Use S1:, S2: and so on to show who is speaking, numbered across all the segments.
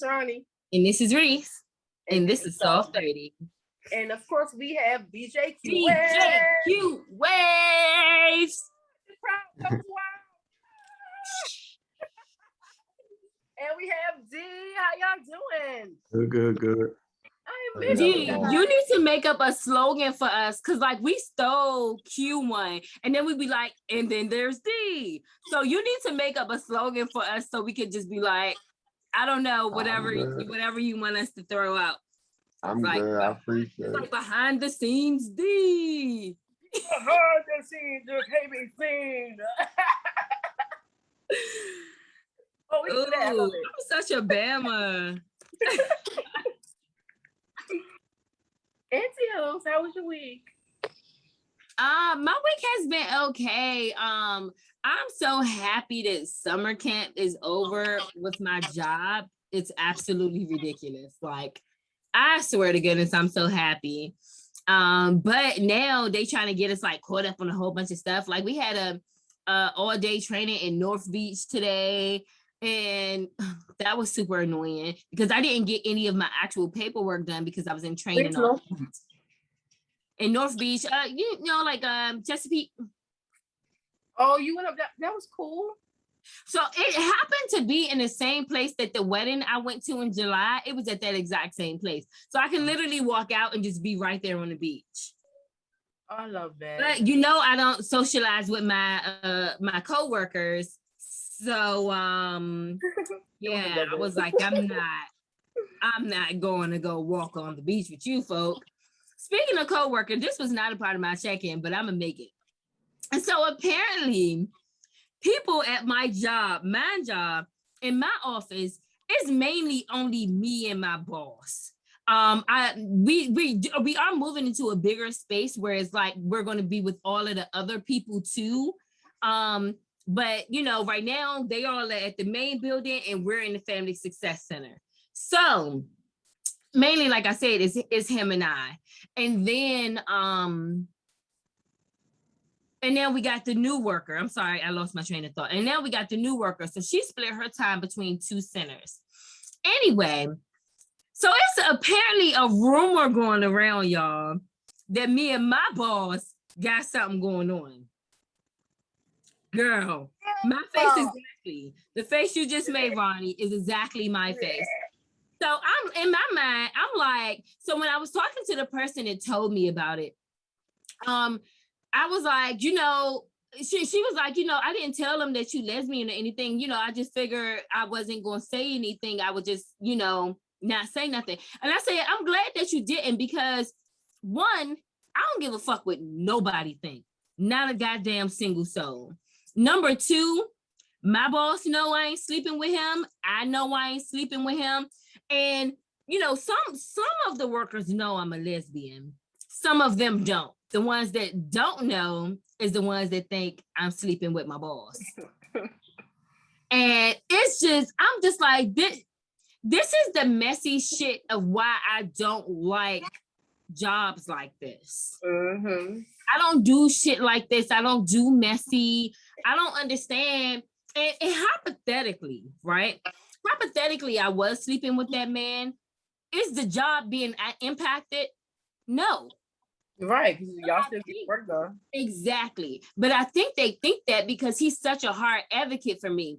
S1: is Ronnie.
S2: And this is Reese. And this is Soft30.
S1: And of course, we have BJQ
S2: BJQ Waves.
S1: And we have D. How y'all doing?
S3: Good.
S2: D, you need to make up a slogan for us, because like we stole Q1 and then we'd be like, and then there's D. So you need to make up a slogan for us so we could just be like, I don't know, whatever you want us to throw out.
S3: I'm like, good. I appreciate it.
S2: Like behind the scenes D.
S1: Behind the scenes, you can't be seen. Oh, we do that.
S2: I'm such a Bama.
S1: Auntie Hills, how was your week?
S2: My week has been okay. I'm so happy that summer camp is over with my job. It's absolutely ridiculous. Like, I swear to goodness, I'm so happy. But now they trying to get us like caught up on a whole bunch of stuff. Like we had a all-day training in North Beach today. And that was super annoying because I didn't get any of my actual paperwork done because I was in training in North Beach. You know, like Chesapeake.
S1: Oh, you went up that was cool.
S2: So it happened to be in the same place that the wedding I went to in July. It was at that exact same place. So I can literally walk out and just be right there on the beach.
S1: I love that.
S2: But you know, I don't socialize with my my coworkers. So yeah, I was like, I'm not going to go walk on the beach with you folk. Speaking of coworker, this was not a part of my check-in, but I'm gonna make it. And so apparently people at my job in my office is mainly only me and my boss. We are moving into a bigger space where it's like we're going to be with all of the other people too. But you know, right now they are at the main building and we're in the Family Success Center. So mainly, like I said, it's him and I. And then we got the new worker. I'm sorry, I lost my train of thought. And now we got the new worker. So she split her time between two centers. Anyway, so it's apparently a rumor going around, y'all, that me and my boss got something going on. Girl, my face is exactly the face you just made, Ronnie, is exactly my face. So I'm in my mind, I'm like, so when I was talking to the person that told me about it, I was like, you know, she was like, you know, I didn't tell them that you lesbian or anything, you know, I just figured I wasn't gonna say anything. I would just, you know, not say nothing. And I said, I'm glad that you didn't, because one, I don't give a fuck what nobody think. Not a goddamn single soul. Number two, my boss know I ain't sleeping with him. I know I ain't sleeping with him. And, you know, some of the workers know I'm a lesbian. Some of them don't. The ones that don't know is the ones that think I'm sleeping with my boss. And it's just, I'm just like, this is the messy shit of why I don't like jobs like this.
S1: Mm-hmm.
S2: I don't do shit like this. I don't do messy. I don't understand. And hypothetically, right? Hypothetically, I was sleeping with that man. Is the job being impacted? No.
S1: Right, because y'all still get work done.
S2: Exactly. But I think they think that because he's such a hard advocate for me.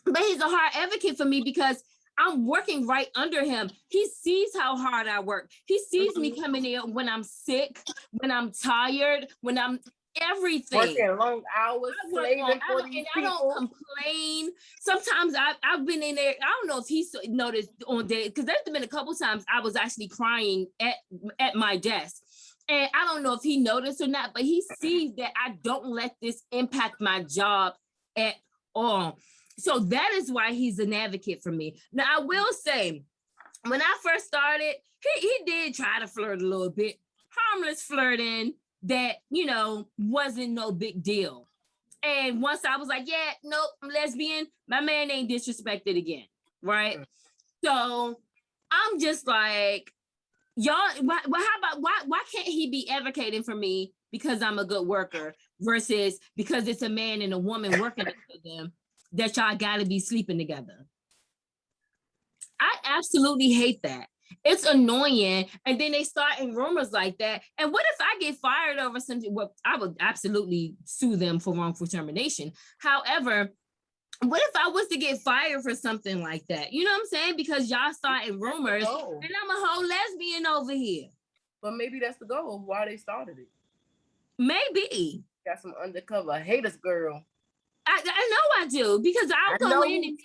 S2: But he's a hard advocate for me because I'm working right under him. He sees how hard I work. He sees me coming in when I'm sick, when I'm tired, when I'm everything.
S1: Working long hours, slaving for these people.
S2: I don't complain. Sometimes I've been in there. I don't know if he noticed on day, because there's been a couple times I was actually crying at my desk. And I don't know if he noticed or not, but he sees that I don't let this impact my job at all. So that is why he's an advocate for me. Now, I will say, when I first started, he did try to flirt a little bit. Harmless flirting that, you know, wasn't no big deal. And once I was like, yeah, nope, I'm lesbian, my man ain't disrespected again, right? So I'm just like, y'all, why can't he be advocating for me because I'm a good worker versus because it's a man and a woman working for them that y'all gotta be sleeping together? I absolutely hate that. It's annoying. And then they start in rumors like that. And what if I get fired over something? Well, I would absolutely sue them for wrongful termination. However, what if I was to get fired for something like that? You know what I'm saying? Because y'all starting rumors and I'm a whole lesbian over here.
S1: But maybe that's the goal of why they started it.
S2: Maybe.
S1: Got some undercover haters, girl.
S2: I know I do, because I'll go in and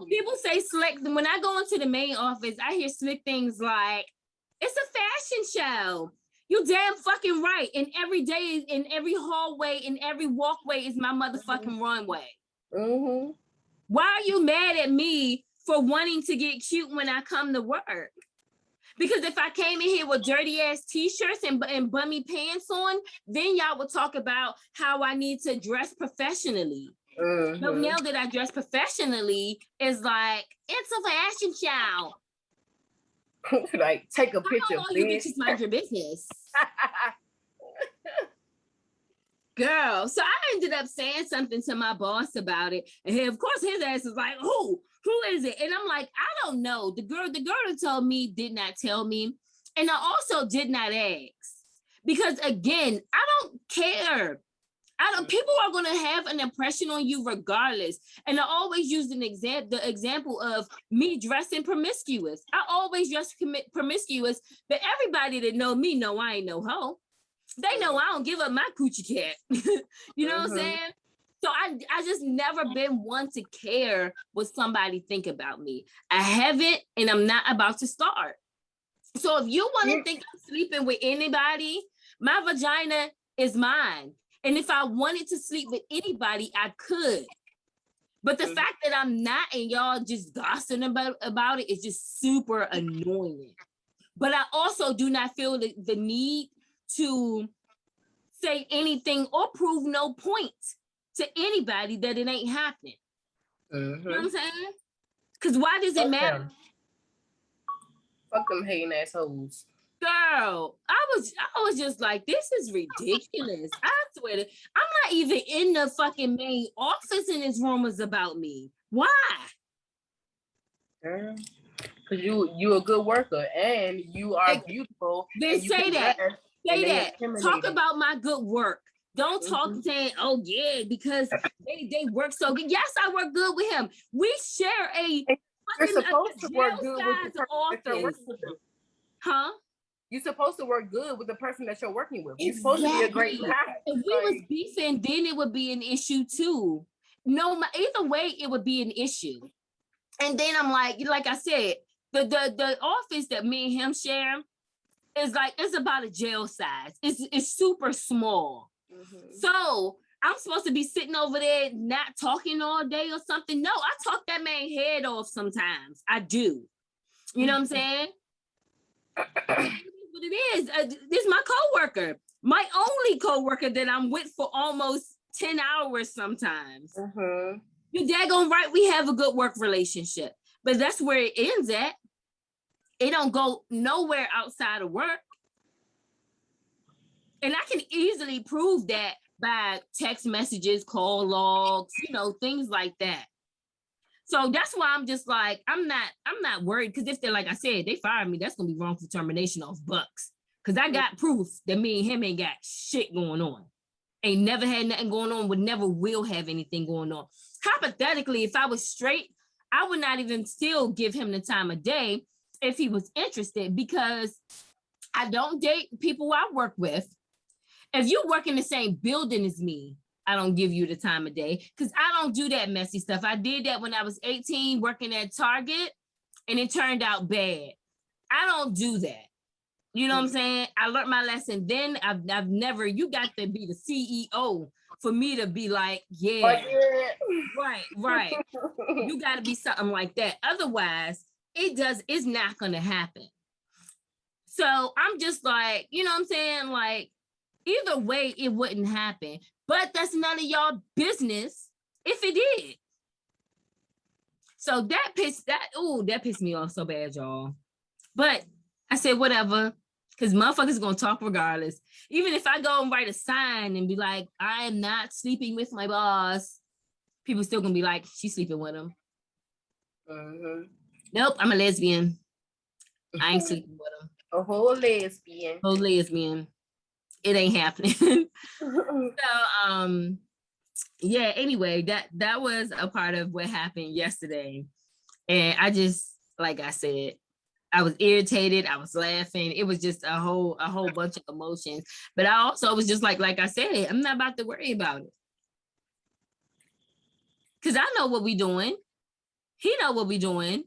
S2: people say slick. When I go into the main office, I hear slick things like, it's a fashion show. You damn fucking right. And every day, in every hallway, in every walkway is my motherfucking runway.
S1: Mm-hmm.
S2: Why are you mad at me for wanting to get cute when I come to work? Because if I came in here with dirty ass t-shirts and bummy pants on, then y'all would talk about how I need to dress professionally.
S1: Mm-hmm.
S2: But now that I dress professionally, it's like, it's a fashion show.
S1: Like, take a picture.
S2: All you bitches mind your business. Girl, so I ended up saying something to my boss about it. And he, of course, his ass is like, who is it? And I'm like, I don't know. The girl that told me did not tell me. And I also did not ask. Because again, I don't care. People are going to have an impression on you regardless. And I always use the example of me dressing promiscuous. I always dress promiscuous, but everybody that know me know I ain't no hoe. They know I don't give up my coochie cat. You know what I'm saying? So I just never been one to care what somebody think about me. I haven't, and I'm not about to start. So if you want to think I'm sleeping with anybody, my vagina is mine. And if I wanted to sleep with anybody, I could. But the fact that I'm not and y'all just gossiping about it is just super annoying. But I also do not feel the need to say anything or prove no point to anybody that it ain't happening. You know what I'm saying? Because why does it matter?
S1: Fuck them hating assholes.
S2: Girl, I was just like, this is ridiculous. I swear to, I'm not even in the fucking main office and there's rumors about me. Why?
S1: Because you a good worker and you are beautiful.
S2: Then say that. Say that. Talk about my good work. Don't talk saying, oh yeah, because they work so good. Yes, I work good with him. We share a
S1: You're supposed to work good with the
S2: office. Huh?
S1: You're supposed to work good with the person that you're working with. You're supposed to be a great guy.
S2: If we was beefing, then it would be an issue too. No, either way, it would be an issue. And then I'm like I said, the office that me and him share is like, it's about a jail size. It's super small. So I'm supposed to be sitting over there not talking all day or something. No, I talk that man's head off sometimes. I do. You know what I'm saying? What it is. This is my coworker. My only coworker that I'm with for almost 10 hours sometimes. You're daggone right, we have a good work relationship. But that's where it ends at. It don't go nowhere outside of work. And I can easily prove that by text messages, call logs, things like that. So that's why I'm just like, I'm not worried, because if they're, like I said, they fire me, that's gonna be wrongful termination off bucks. Because I got proof that me and him ain't got shit going on. Ain't never had nothing going on, would never will have anything going on. Hypothetically, if I was straight, I would not even still give him the time of day if he was interested, because I don't date people I work with. If you work in the same building as me, I don't give you the time of day, because I don't do that messy stuff. I did that when I was 18 working at Target, and it turned out bad. I don't do that. You know what I'm saying? I learned my lesson then. I've never, you got to be the CEO for me to be like, yeah. Right. You got to be something like that. Otherwise, it's not going to happen. So I'm just like, you know what I'm saying? Like, either way, it wouldn't happen. But that's none of y'all business if it did. So that pissed me off so bad, y'all. But I said, whatever, because motherfuckers gonna talk regardless. Even if I go and write a sign and be like, I am not sleeping with my boss, people still gonna be like, she's sleeping with him. Nope, I'm a lesbian. I ain't sleeping with him.
S1: A whole lesbian.
S2: Whole lesbian. It ain't happening. So yeah, anyway, that was a part of what happened yesterday. And I just, like I said, I was irritated, I was laughing. It was just a whole bunch of emotions. But I also was just like I said, I'm not about to worry about it. Cause I know what we doing. He know what we doing.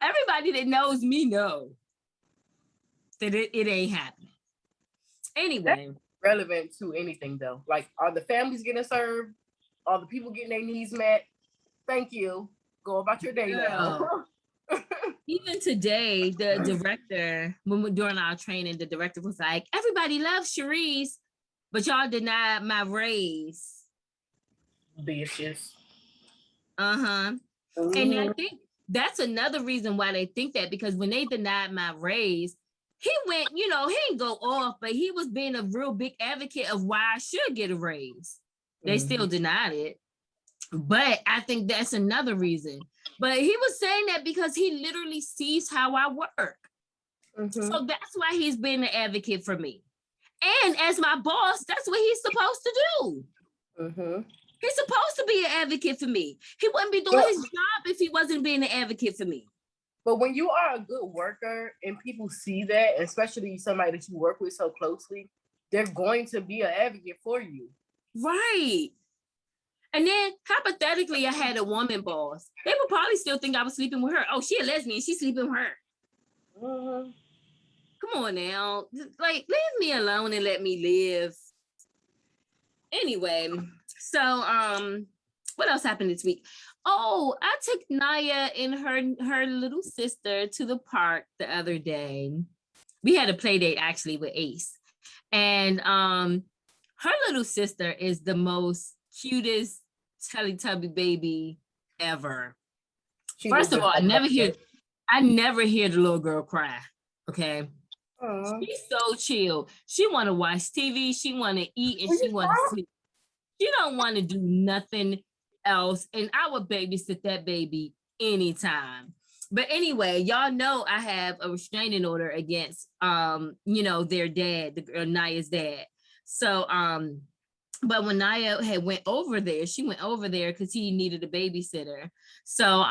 S2: Everybody that knows me know that it ain't happening. Anyway.
S1: That's relevant to anything though. Like, are the families getting served? Are the people getting their needs met? Thank you. Go about your day now.
S2: Even today, the director, during our training, the director was like, everybody loves Sharice, but y'all denied my raise.
S1: Bitches.
S2: Uh-huh. And I think that's another reason why they think that, because when they denied my raise, he went, he didn't go off, but he was being a real big advocate of why I should get a raise. They still denied it. But I think that's another reason. But he was saying that because he literally sees how I work. So that's why he's been an advocate for me. And as my boss, that's what he's supposed to do. He's supposed to be an advocate for me. He wouldn't be doing his job if he wasn't being an advocate for me.
S1: But when you are a good worker and people see that, especially somebody that you work with so closely, they're going to be an advocate for you.
S2: Right. And then hypothetically, I had a woman boss. They would probably still think I was sleeping with her. Oh, she a lesbian. She's sleeping with her. Come on now. Like, leave me alone and let me live. Anyway, so what else happened this week? Oh, I took Naya and her little sister to the park the other day. We had a play date actually with Ace. And her little sister is the most cutest Teletubby baby ever. First of all, I never hear the little girl cry. Okay. She's so chill. She want to watch TV, she want to eat, and she want to sleep. She don't want to do nothing else. And I would babysit that baby anytime. But anyway, y'all know I have a restraining order against their dad, Naya's dad. So but when Naya had went over there, she went over there because he needed a babysitter. So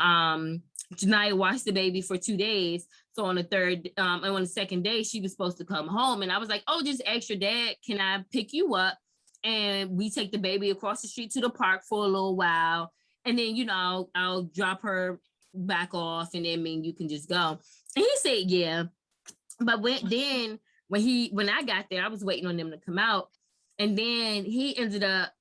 S2: Naya watched the baby for 2 days. So on the second day, she was supposed to come home. And I was like, oh, just ask your dad, can I pick you up? And we take the baby across the street to the park for a little while. And then, I'll drop her back off and then you can just go. And he said, yeah. But when I got there, I was waiting on them to come out. And then he ended up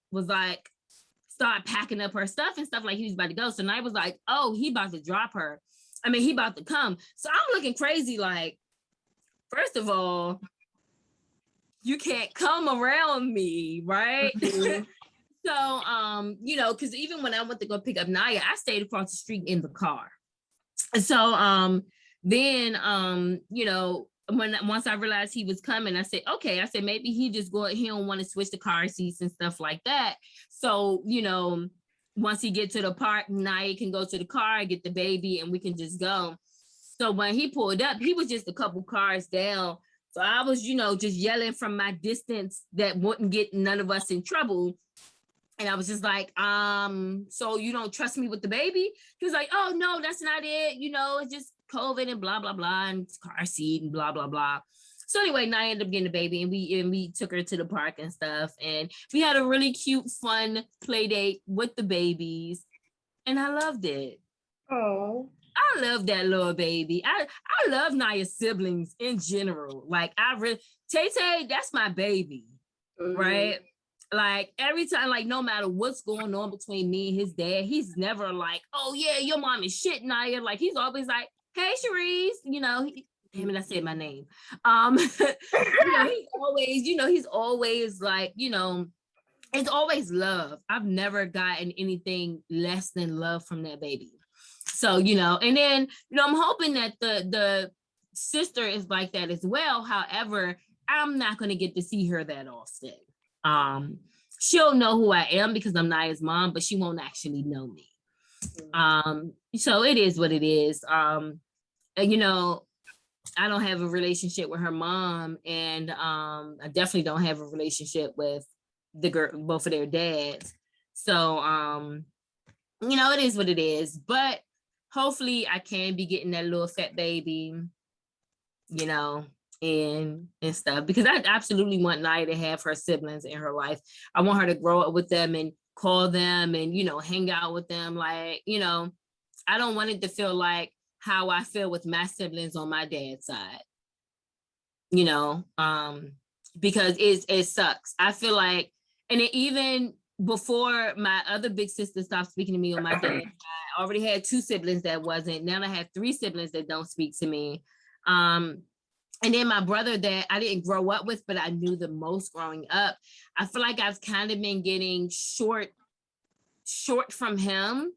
S2: start packing up her stuff and stuff like he was about to go. So Naya was like, oh, he about to drop her. I mean, he about to come. So I'm looking crazy. Like, first of all, you can't come around me, right? So, because even when I went to go pick up Naya, I stayed across the street in the car. So then, once I realized he was coming, I said, okay, maybe he don't want to switch the car seats and stuff like that. So, once he get to the park, Naya can go to the car, get the baby, and we can just go. So when he pulled up, he was just a couple cars down. So I was, just yelling from my distance that wouldn't get none of us in trouble. And I was just like, so you don't trust me with the baby? He was like, oh, no, that's not it. It's just COVID and blah, blah, blah, and car seat and blah, blah, blah. So anyway, Naya ended up getting the baby and we took her to the park and stuff. And we had a really cute, fun play date with the babies. And I loved it.
S1: Oh.
S2: I love that little baby. I love Naya's siblings in general. Like, Tay-Tay, that's my baby, right? Like, every time, like, no matter what's going on between me and his dad, he's never like, oh, yeah, your mom is shit, Naya. Like, he's always like, hey, Sharice, damn it, I said my name. He's always like, it's always love. I've never gotten anything less than love from that baby. So, and then, I'm hoping that the sister is like that as well. However, I'm not going to get to see her that often. She'll know who I am because I'm Naya's mom, but she won't actually know me. So it is what it is. And, you know, I don't have a relationship with her mom, and I definitely don't have a relationship with the girl, both of their dads. So you know, it is what it is. But hopefully I can be getting that little fat baby, you know, and stuff, because I absolutely want Naya to have her siblings in her life. I want her to grow up with them and call them and, you know, hang out with them. Like, you know, I don't want it to feel like how I feel with my siblings on my dad's side, you know, because it sucks. I feel like, and it, even before my other big sister stopped speaking to me on my dad's side, I already had 2 siblings that wasn't. Now I have 3 siblings that don't speak to me. And then my brother that I didn't grow up with, but I knew the most growing up. I feel like I've kind of been getting short from him,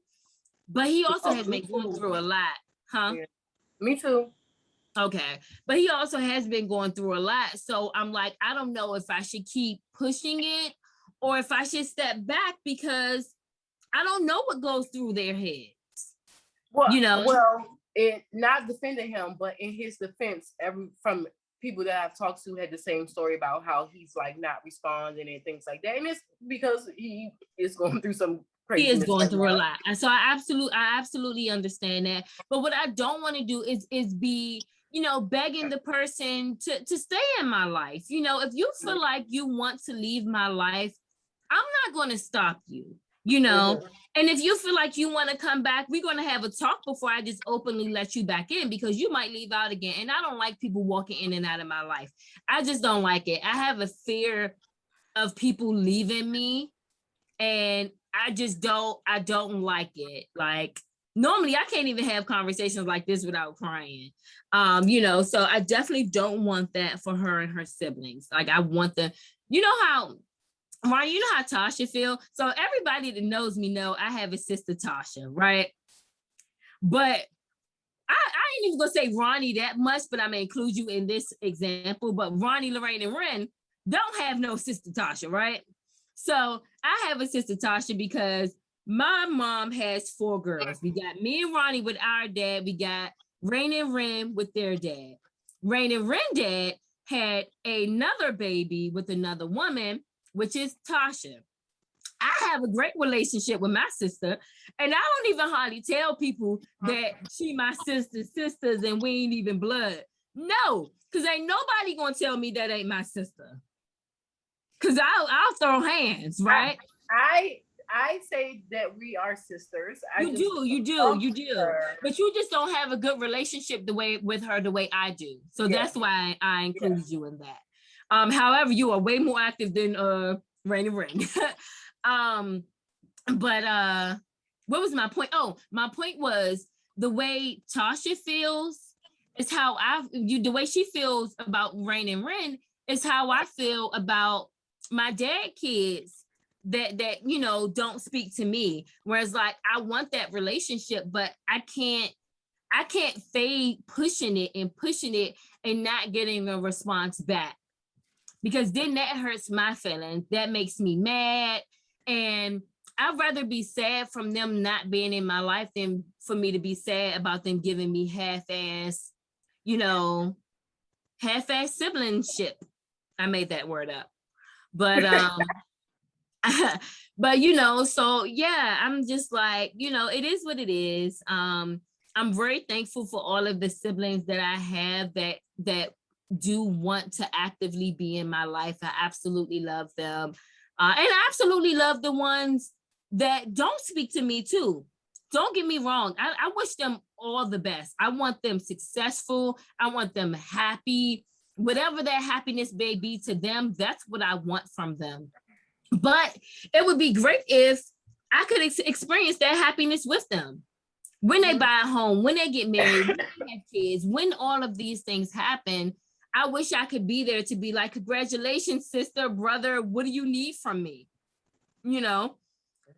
S2: but he also has been going through a lot. Huh?
S1: Yeah. Me too.
S2: Okay. But he also has been going through a lot. So I'm like, I don't know if I should keep pushing it or if I should step back, because I don't know what goes through their heads.
S1: Well,
S2: you know?
S1: Well, it not defending him, but in his defense, from people that I've talked to had the same story about how he's like not responding and things like that. And it's because he is going through some craziness.
S2: He is going
S1: right
S2: through
S1: now.
S2: a lot. And so I absolutely understand that. But what I don't want to do is be, you know, begging the person to stay in my life. You know, if you feel like you want to leave my life, I'm not going to stop you, you know. And if you feel like you want to come back, we're going to have a talk before I just openly let you back in, because you might leave out again. And I don't like people walking in and out of my life. I just don't like it. I have a fear of people leaving me, and I don't like it. Like, normally I can't even have conversations like this without crying. You know, so I definitely don't want that for her and her siblings. Like, I want you know how, Ronnie, you know how Tasha feel? So everybody that knows me know I have a sister, Tasha, right? But I ain't even gonna say Ronnie that much, but I'm gonna include you in this example. But Ronnie, Lorraine, and Ren don't have no sister Tasha, right? So I have a sister Tasha because my mom has 4 girls. We got me and Ronnie with our dad. We got Rain and Ren with their dad. Rain and Ren dad had another baby with another woman, which is Tasha. I have a great relationship with my sister, and I don't even hardly tell people that she my sisters and we ain't even blood. No, because ain't nobody gonna tell me that ain't my sister. Because I'll throw hands, right?
S1: I say that we are sisters.
S2: You do. But you just don't have a good relationship with her the way I do. So that's why I include you in that. However, you are way more active than Rain and Ring. But what was my point? Oh, my point was the way Tasha feels is how the way she feels about Rain and Ren is how I feel about my dad kids that you know don't speak to me. Whereas like I want that relationship, but I can't fade pushing it and not getting a response back, because then that hurts my feelings. That makes me mad, and I'd rather be sad from them not being in my life than for me to be sad about them giving me half-ass siblingship. I made that word up. But but you know, so yeah, I'm just like, you know, it is what it is. I'm very thankful for all of the siblings that I have that do want to actively be in my life. I absolutely love them. And I absolutely love the ones that don't speak to me too. Don't get me wrong. I wish them all the best. I want them successful. I want them happy. Whatever that happiness may be to them, that's what I want from them. But it would be great if I could experience that happiness with them. When they buy a home, when they get married, when they have kids, when all of these things happen, I wish I could be there to be like, congratulations, sister, brother, what do you need from me? You know,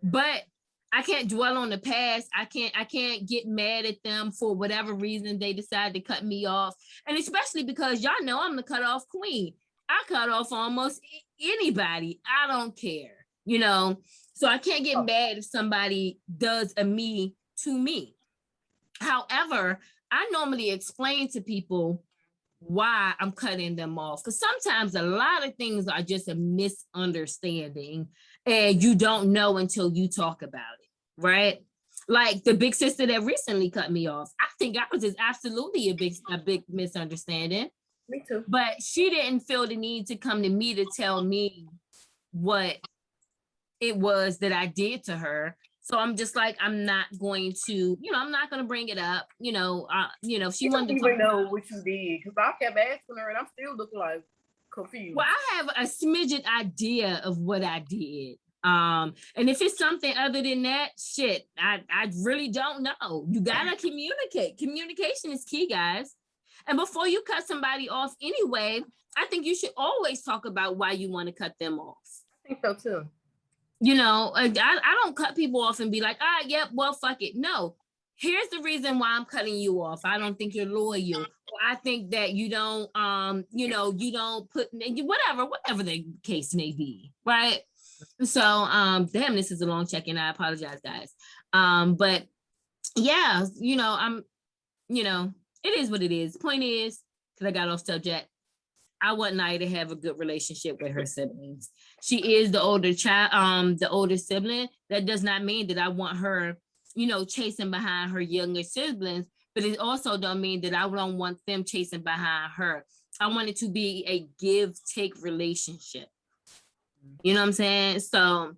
S2: but I can't dwell on the past. I can't get mad at them for whatever reason they decide to cut me off. And especially because y'all know I'm the cut off queen. I cut off almost anybody. I don't care, you know? So I can't get mad if somebody does a me to me. However, I normally explain to people why I'm cutting them off, because sometimes a lot of things are just a misunderstanding and you don't know until you talk about it, right? Like the big sister that recently cut me off, I think I was just absolutely a big misunderstanding.
S1: Me too.
S2: But she didn't feel the need to come to me to tell me what it was that I did to her. So I'm just like, I'm not going to, I'm not going to bring it up. If she wanted to
S1: even know what you did, because I kept asking her and I'm still looking like confused.
S2: Well, I have a smidgen idea of what I did. And if it's something other than that, shit, I really don't know. You gotta communicate. Communication is key, guys. And before you cut somebody off anyway, I think you should always talk about why you want to cut them off.
S1: I think so too.
S2: I don't cut people off and be like, yep, well, fuck it. No, here's the reason why I'm cutting you off. I don't think you're loyal. I think that you don't, you don't put whatever the case may be, right? So, damn, this is a long check-in. I apologize, guys. But yeah, it is what it is. Point is, because I got off subject, I want Naya to have a good relationship with her siblings. She is the older child, the older sibling. That does not mean that I want her, chasing behind her younger siblings, but it also don't mean that I don't want them chasing behind her. I want it to be a give-take relationship. You know what I'm saying? So,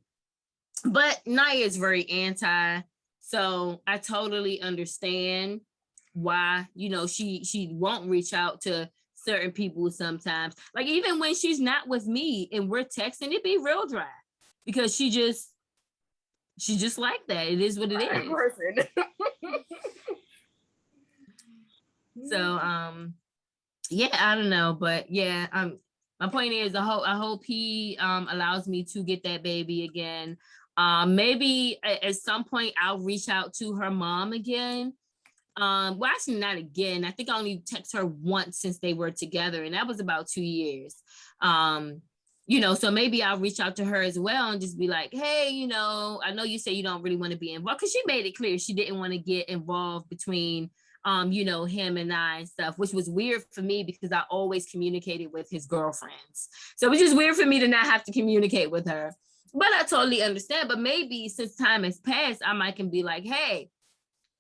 S2: but Naya is very anti, so I totally understand why, she won't reach out to certain people sometimes. Like even when she's not with me and we're texting, it be real dry because she just like that. It is what it is. So yeah, I don't know, but yeah, my point is I hope he allows me to get that baby again. Maybe at some point I'll reach out to her mom again. Well, actually not again. I think I only text her once since they were together, and that was about 2 years. So maybe I'll reach out to her as well and just be like, hey, I know you say you don't really want to be involved, because she made it clear she didn't want to get involved between him and I and stuff, which was weird for me because I always communicated with his girlfriends. So it was just weird for me to not have to communicate with her. But I totally understand. But maybe since time has passed, I might can be like, hey,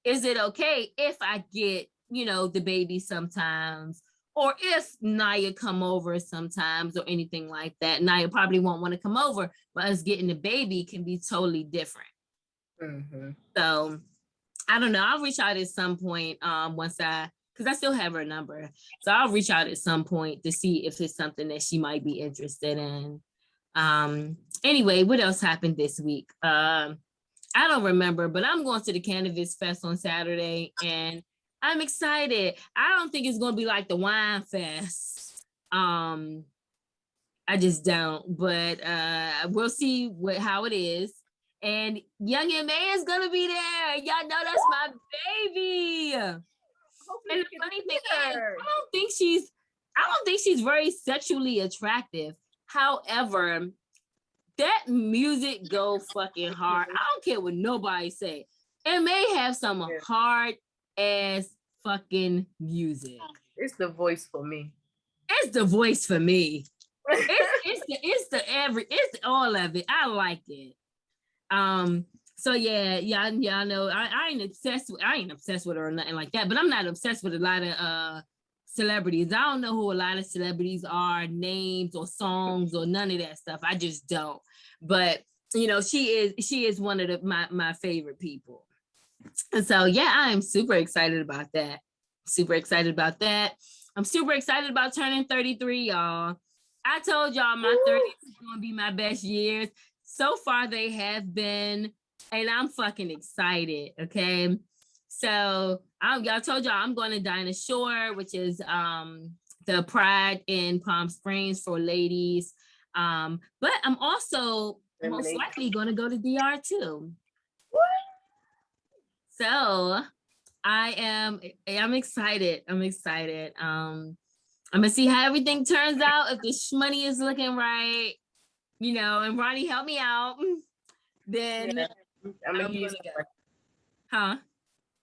S2: is it okay if I get, the baby sometimes? Or if Naya come over sometimes or anything like that. Naya probably won't want to come over, but us getting the baby can be totally different. Mm-hmm. So I don't know. I'll reach out at some point because I still have her number. So I'll reach out at some point to see if it's something that she might be interested in. Anyway, what else happened this week? I don't remember, but I'm going to the Cannabis Fest on Saturday and I'm excited. I don't think it's going to be like the Wine Fest. I just don't, but we'll see how it is. And Young M.A. is gonna be there. Y'all know that's my baby. And the funny thing is, I don't think she's very sexually attractive. However, that music go fucking hard. I don't care what nobody say. It may have some hard ass fucking music.
S1: It's the voice for me.
S2: It's the voice for me. It's all of it. I like it. So yeah, y'all know I ain't obsessed with her or nothing like that, but I'm not obsessed with a lot of celebrities. I don't know who a lot of celebrities are, names or songs or none of that stuff. I just don't. But she is one of my favorite people. And so yeah, I am super excited about that. I'm super excited about turning 33, y'all. I told y'all my 30s is gonna be my best years. So far, they have been, and I'm fucking excited, okay? So, y'all told y'all I'm going to Dinah Shore, which is the Pride in Palm Springs for ladies. But I'm also most likely going to go to DR too. What? So, I'm excited. I'm going to see how everything turns out, if the money is looking right. And Ronnie help me out. Then I'm gonna go. Huh?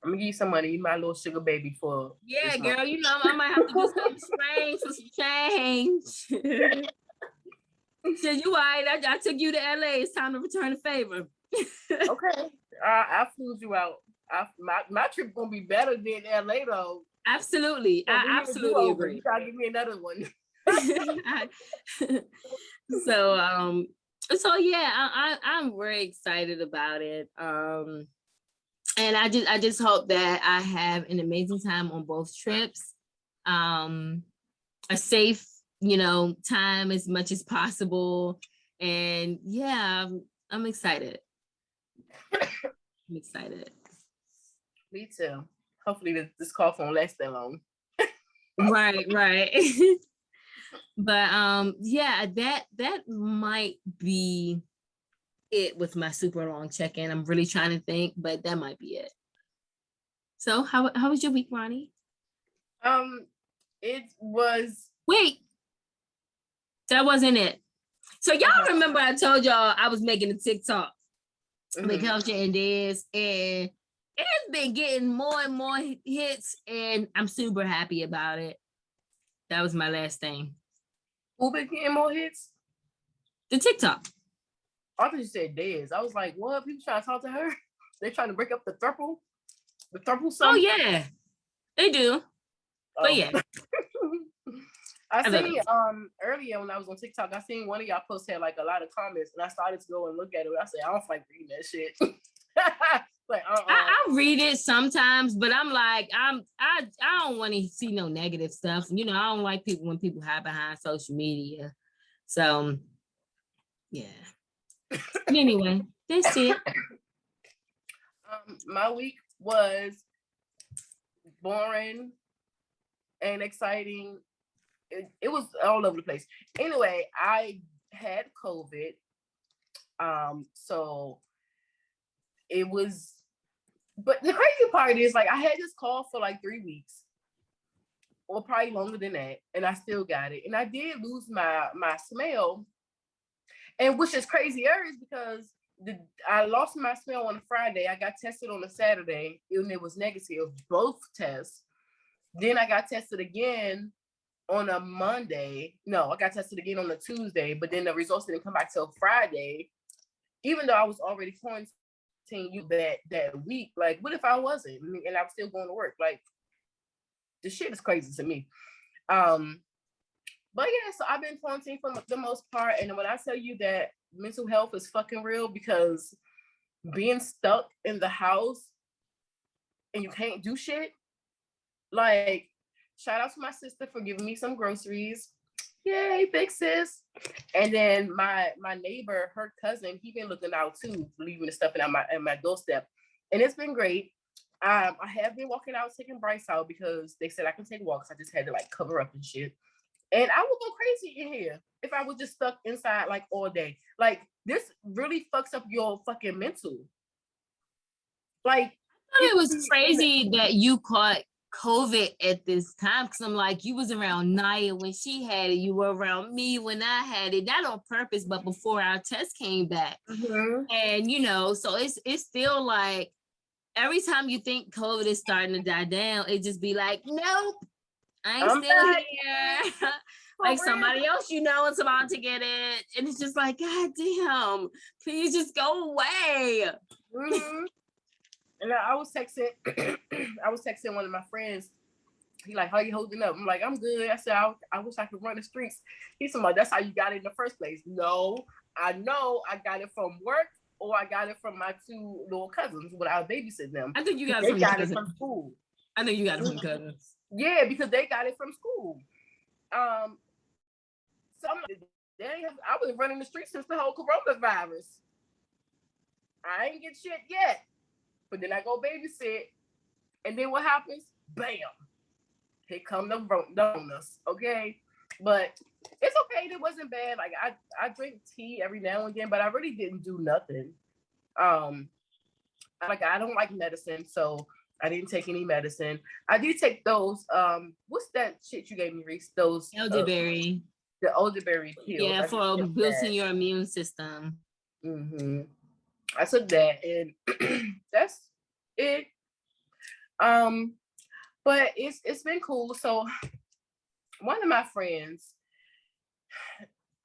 S1: I'm gonna give you some money. You my little sugar baby for
S2: Yeah,
S1: this
S2: girl.
S1: month.
S2: You know, I might have to do something strange for some change. So you all right? I took you to LA. It's time to return the favor.
S1: Okay. I flew you out. My trip gonna be better than LA though.
S2: Absolutely.
S1: So
S2: I absolutely agree.
S1: You gotta give me another one.
S2: So yeah, I'm very excited about it. And I just hope that I have an amazing time on both trips. A safe, time as much as possible. And yeah, I'm excited. I'm excited.
S1: Me too. Hopefully this cough won't last that long.
S2: Right. But yeah, that might be it with my super long check-in. I'm really trying to think, but that might be it. So how was your week, Ronnie?
S1: It was.
S2: Wait, that wasn't it. So y'all remember I told y'all I was making a TikTok with Culture and this, and it's been getting more and more hits, and I'm super happy about it. That was my last thing.
S1: Who been getting more hits?
S2: The TikTok.
S1: I thought you said Dez. I was like, what? People trying to talk to her? They trying to break up the throuple? The throuple song?
S2: Oh yeah, they do. Oh. But yeah.
S1: I seen earlier when I was on TikTok, I seen one of y'all posts had like a lot of comments, and I started to go and look at it. I said, I don't like reading that shit. Like,
S2: I read it sometimes, but I'm like, I don't want to see no negative stuff. I don't like when people hide behind social media. So yeah. Anyway, that's it.
S1: My week was boring and exciting. It was all over the place. Anyway, I had COVID. So it was, but the crazy part is like I had this cough for like 3 weeks, or probably longer than that, and I still got it. And I did lose my smell, and which is crazier is because I lost my smell on a Friday. I got tested on a Saturday, and it was negative, both tests. Then I got tested again on a Monday. No, I got tested again on a Tuesday, but then the results didn't come back till Friday, even though I was already quarantined that week. Like, what if I wasn't? And I was still going to work? Like, the shit is crazy to me. But yeah, so I've been quarantined for the most part. And when I tell you that mental health is fucking real, because being stuck in the house and you can't do shit, like, shout out to my sister for giving me some groceries. Yay, big sis. And then my neighbor, her cousin, he been looking out too, leaving the stuff in my doorstep. And it's been great. I have been walking out, taking Bryce out because they said I can take walks. I just had to like cover up and shit. And I would go crazy in here if I was just stuck inside like all day. Like, this really fucks up your fucking mental. Like,
S2: it was crazy that you caught COVID at this time, because I'm like, you was around Naya when she had it, you were around me when I had it, not on purpose, but before our test came back. And so it's still like every time you think COVID is starting to die down, it just be like, nope, I'm still here. Like somebody else is about to get it, and it's just like, God damn, please just go away.
S1: And I was texting one of my friends. He like, how you holding up? I'm like, I'm good. I said, I wish I could run the streets. He's like, that's how you got it in the first place. No, I know I got it from work, or I got it from my 2 little cousins when I was babysitting them.
S2: I think you got
S1: it from school.
S2: I think you got it from cousins.
S1: Yeah, because they got it from school. So I'm like, I was running the streets since the whole coronavirus. I ain't get shit yet. But then I go babysit, and then what happens? Bam! Here come the donuts, okay? But it's okay. It wasn't bad. Like, I drink tea every now and then, but I really didn't do nothing. I don't like medicine, so I didn't take any medicine. I did take those. What's that shit you gave me, Reese? Those
S2: elderberry.
S1: The elderberry pills.
S2: Yeah, for boosting your immune system.
S1: I took that, and that's it. But it's been cool. So one of my friends,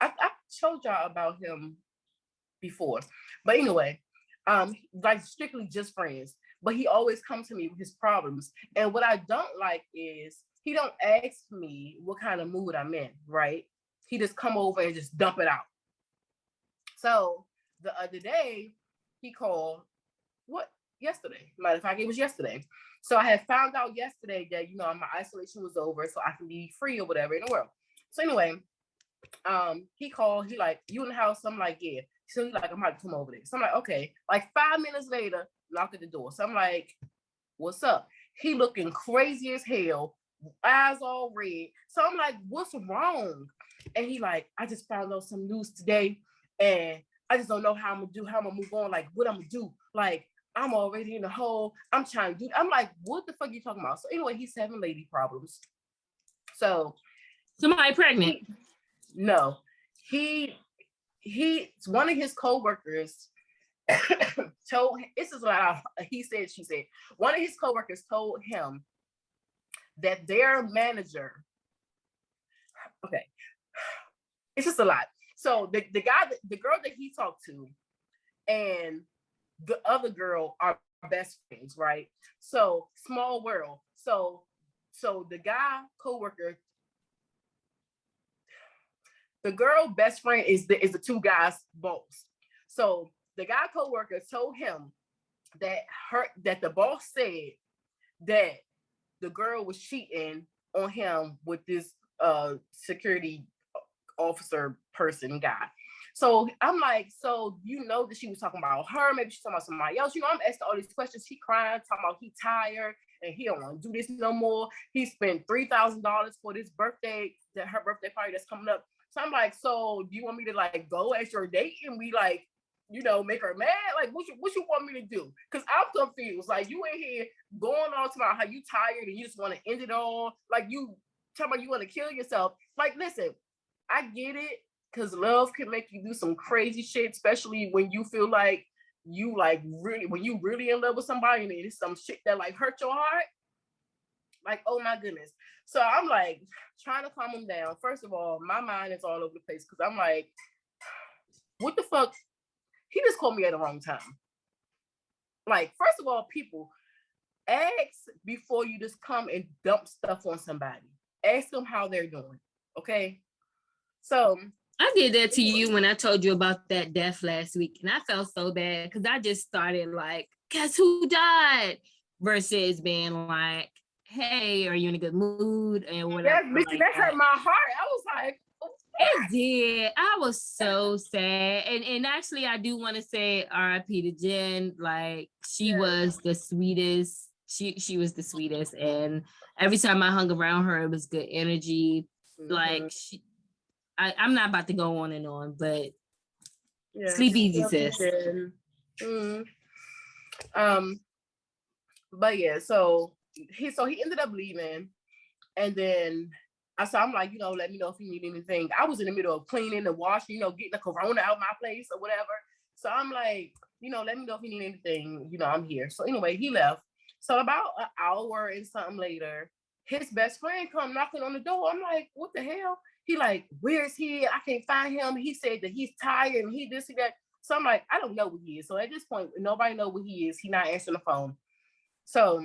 S1: I told y'all about him before, but anyway, like strictly just friends. But he always comes to me with his problems, and what I don't like is he don't ask me what kind of mood I'm in. Right? He just come over and just dump it out. So the other day he called. What? Yesterday. Matter of fact, it was yesterday. So I had found out yesterday that my isolation was over, so I can be free or whatever in the world. So anyway, he called. He like, you in the house? I'm like, yeah. So he's like, I'm about to come over there. So I'm like, okay. Like 5 minutes later, knock at the door. So I'm like, what's up? He looking crazy as hell, eyes all red. So I'm like, what's wrong? And he like, I just found out some news today, and I just don't know how I'm gonna move on. Like, what I'm gonna do? Like, I'm already in the hole. I'm trying to do. I'm like, what the fuck are you talking about? So anyway, he's having lady problems. So
S2: somebody pregnant?
S1: No, he one of his coworkers told him, this is what he said, she said, one of his coworkers told him that their manager, okay, it's just a lot. So the girl that he talked to and the other girl are best friends, right? So small world. So the guy coworker, the girl best friend is the two guys' boss. So the guy coworker told him that the boss said that the girl was cheating on him with this security officer person guy. So I'm like, so that she was talking about her, maybe she's talking about somebody else. I'm asking all these questions. He crying, talking about he tired and he don't want to do this no more. He spent $3,000 for this birthday, her birthday party that's coming up. So I'm like, so do you want me to like go as your date and we like, make her mad? Like, what you want me to do? Because I'm confused. Like, you in here going on about how you tired and you just want to end it all. Like, you talking about you want to kill yourself. Like, listen, I get it, because love can make you do some crazy shit, especially when you feel like when you really in love with somebody and it's some shit that like hurt your heart. Like, oh my goodness. So I'm like trying to calm him down. First of all, my mind is all over the place because I'm like, what the fuck? He just called me at the wrong time. Like, first of all, people, ask before you just come and dump stuff on somebody. Ask them how they're doing. Okay. So
S2: I did that to you when I told you about that death last week, and I felt so bad because I just started like, guess who died? Versus being like, hey, are you in a good mood? And whatever.
S1: That hurt my heart. I was like, oh,
S2: it did. I was so sad. And actually, I do want to say RIP to Jen. Like, she was the sweetest. She was the sweetest. And every time I hung around her, it was good energy. Mm-hmm. Like, I'm not about to go on and on, but sleep easy, sis.
S1: Mm-hmm. But yeah, so he ended up leaving, and then I'm like, let me know if you need anything. I was in the middle of cleaning and washing, getting the corona out my place or whatever. So I'm like, let me know if you need anything. I'm here. So anyway, he left. So about an hour and something later, his best friend come knocking on the door. I'm like, what the hell? He like, where is he? I can't find him. He said that he's tired and he this, he that. So I'm like, I don't know where he is. So at this point, nobody know where he is. He not answering the phone. So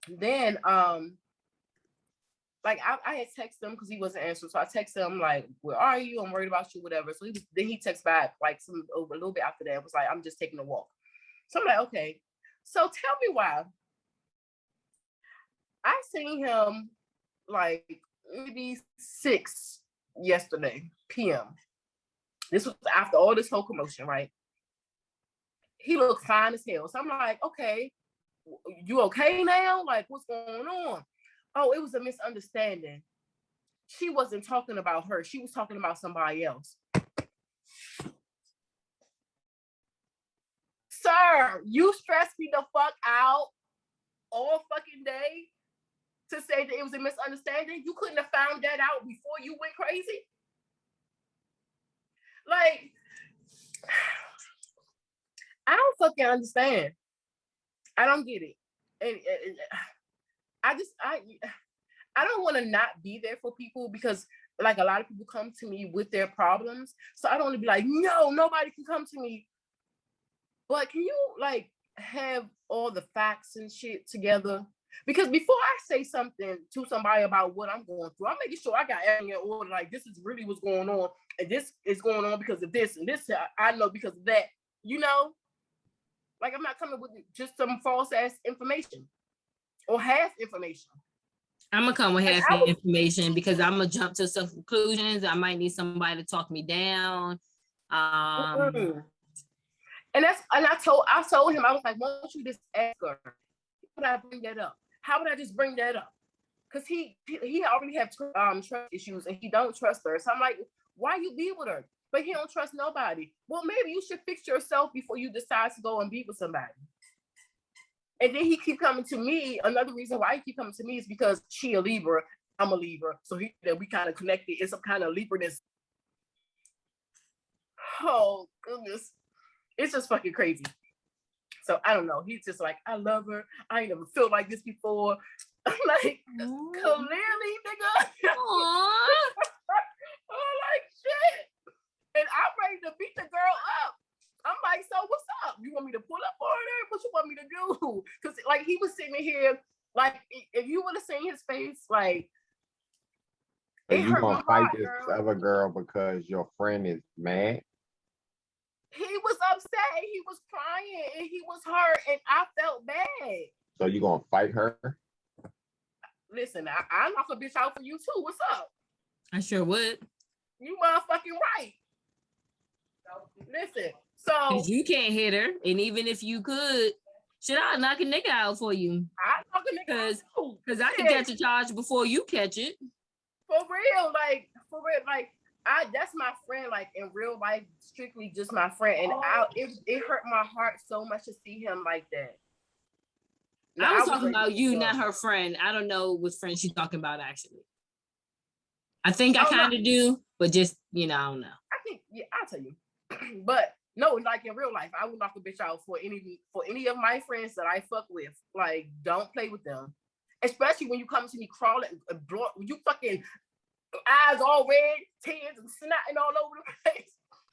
S1: then, like I had texted him because he wasn't answering. So I texted him like, where are you? I'm worried about you, whatever. So then he texted back like a little bit after that. It was like, I'm just taking a walk. So I'm like, okay. So tell me why. I seen him like maybe 6 yesterday p.m. This was after all this whole commotion, right? He looked fine as hell. So I'm like, okay, you okay now? Like, what's going on? Oh, it was a misunderstanding. She wasn't talking about her. She was talking about somebody else. Sir, you stressed me the fuck out all fucking day to say that it was a misunderstanding. You couldn't have found that out before you went crazy? Like, I don't fucking understand. I don't get it. and I don't want to not be there for people because like a lot of people come to me with their problems. So I don't want to be like, no, nobody can come to me. But can you like have all the facts and shit together? Because before I say something to somebody about what I'm going through, I'm making sure I got everything in order. Like this is really what's going on, and this is going on because of this, and this I know because of that. You know, like I'm not coming with just some false ass information or half information.
S2: I'm gonna come with half the information because I'm gonna jump to some conclusions. I might need somebody to talk me down.
S1: And I told him, I was like, why don't you just ask her? How would I bring that up? How would I just bring that up? Because he already have trust issues and he don't trust her. So I'm like, why you be with her? But he don't trust nobody. Well, maybe you should fix yourself before you decide to go and be with somebody. And then he keep coming to me. Another reason why he keep coming to me is because she a Libra, I'm a Libra. So we kind of connected in some kind of Libra-ness. Oh, goodness. It's just fucking crazy. So I don't know. He's just like, I love her. I ain't never felt like this before. I'm like, clearly, nigga. I'm like, shit. And I'm ready to beat the girl up. I'm like, so what's up? You want me to pull up on her? What you want me to do? Because like he was sitting here, like if you would have seen his face, like
S3: it hurt my heart. Fight this other girl because your friend is mad.
S1: He was upset, he was crying, and he was hurt, and I felt bad.
S3: So you gonna fight her?
S1: Listen, I knock a bitch out for you too. What's up?
S2: I sure would.
S1: You motherfucking right. Listen, so
S2: you can't hit her, and even if you could, should I knock a nigga out for you?
S1: I knock a nigga out too.
S2: Because I can catch a charge before you catch it.
S1: For real, like that's my friend, like in real life, strictly just my friend. And it hurt my heart so much to see him like that.
S2: Now, I was talking about you, not her friend. I don't know what friend she's talking about, actually. I think I kind of do, but just, I don't know.
S1: I think, yeah, I'll tell you. But no, like in real life, I would knock a bitch out for any of my friends that I fuck with. Like, don't play with them. Especially when you come to me crawling, you fucking eyes all red, tears and snotting all over the place.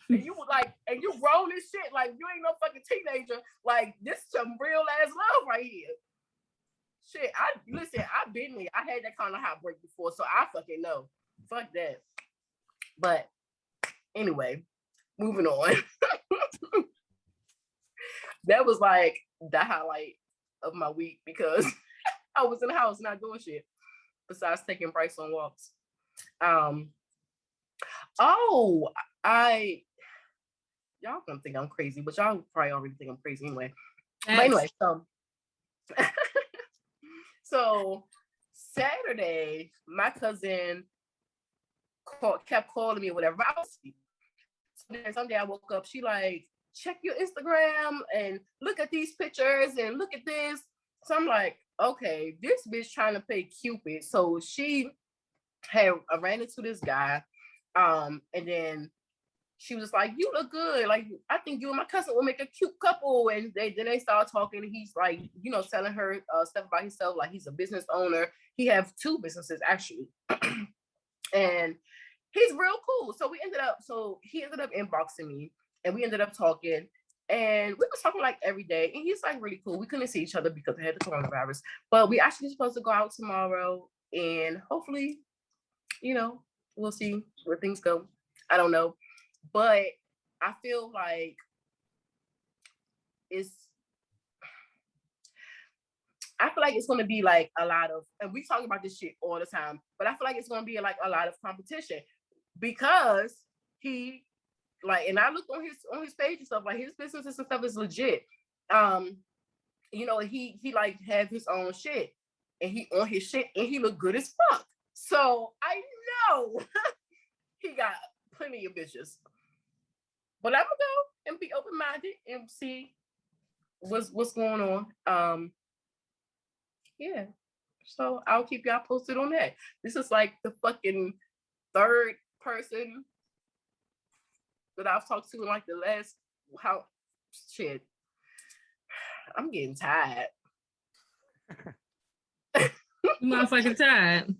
S1: And you like, and you grown as shit. Like, you ain't no fucking teenager. Like, this is some real ass love right here. Shit, I've been there. I had that kind of heartbreak before, so I fucking know. Fuck that. But anyway, moving on. That was like the highlight of my week because I was in the house not doing shit besides taking Bryce on walks. Y'all gonna think I'm crazy, but y'all probably already think I'm crazy anyway. But anyway, so Saturday, my cousin kept calling me or whatever. I was asleep. So then someday I woke up, she like, check your Instagram and look at these pictures and look at this. So I'm like, okay, this bitch trying to play Cupid. So she ran into this guy, and then she was like, you look good. Like, I think you and my cousin will make a cute couple. And they started talking. And he's like, telling her stuff about himself. Like, he's a business owner. He have 2 businesses, actually. And he's real cool. So he ended up inboxing me. And we ended up talking. And we was talking like every day. And he's like really cool. We couldn't see each other because we had the coronavirus. But we actually supposed to go out tomorrow. And hopefully, we'll see where things go. I don't know. But I feel like it's going to be like a lot of, and we talk about this shit all the time, but I feel like it's going to be like a lot of competition because he like, and I looked on his page and stuff, like his businesses and stuff is legit. He like have his own shit and he on his shit and he look good as fuck. So I know he got plenty of bitches. But I'm gonna go and be open-minded and see what's going on. Yeah. So I'll keep y'all posted on that. This is like the fucking 3rd person that I've talked to in like the last shit. I'm getting tired.
S2: Motherfucking tired.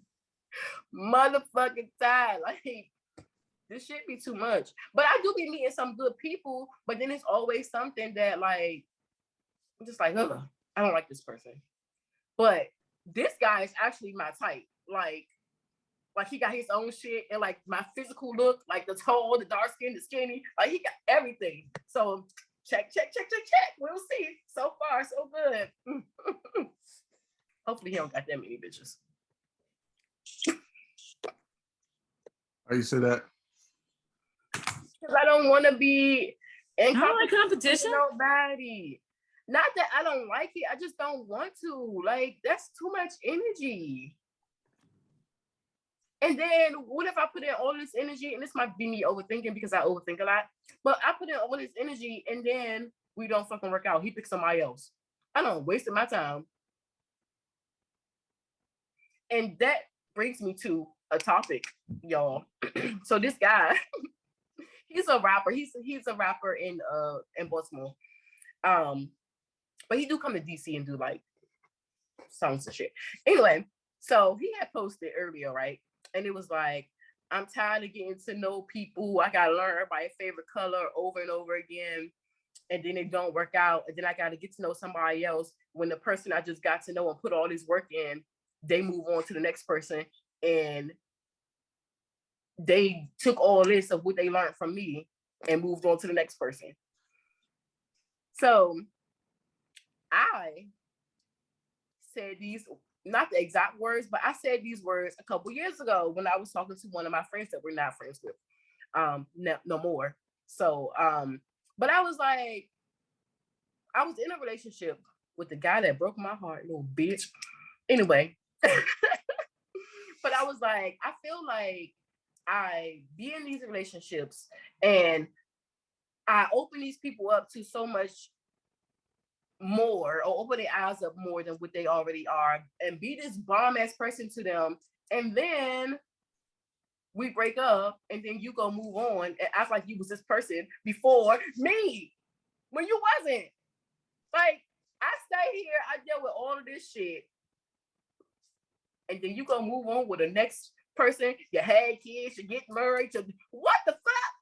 S1: Motherfucking tired. Like, this shit be too much. But I do be meeting some good people, but then it's always something that, like, I'm just like, ugh, I don't like this person. But this guy is actually my type. Like he got his own shit, and like my physical look, like the tall, the dark skin, the skinny, like he got everything. So check. We'll see. So far, so good. Hopefully he don't got that many bitches.
S4: How you say that?
S1: Because I don't want to be in
S2: competition.
S1: Nobody. Not that I don't like it. I just don't want to. Like, that's too much energy. And then what if I put in all this energy, and this might be me overthinking because I overthink a lot, but I put in all this energy and then we don't fucking work out. He picks somebody else. I don't wasted my time. And that brings me to a topic, y'all. So this guy, he's a rapper. He's a rapper in Baltimore. But he do come to DC and do like songs and shit. Anyway, so he had posted earlier, right? And it was like, I'm tired of getting to know people. I gotta learn everybody's favorite color over and over again. And then it don't work out. And then I gotta get to know somebody else. When the person I just got to know and put all this work in, they move on to the next person. And they took all this of what they learned from me and moved on to the next person. So I said these, not the exact words, but I said these words a couple years ago when I was talking to one of my friends that we're not friends with no more. So, but I was like, I was in a relationship with the guy that broke my heart, little bitch. Anyway, but I was like, I feel like I be in these relationships and I open these people up to so much more, or open their eyes up more than what they already are, and be this bomb ass person to them, and then we break up, and then you go move on and act like you was this person before me when you wasn't. Like, I stay here, I deal with all of this shit, and then you go move on with the next person. You had kids, you get married, to what the fuck?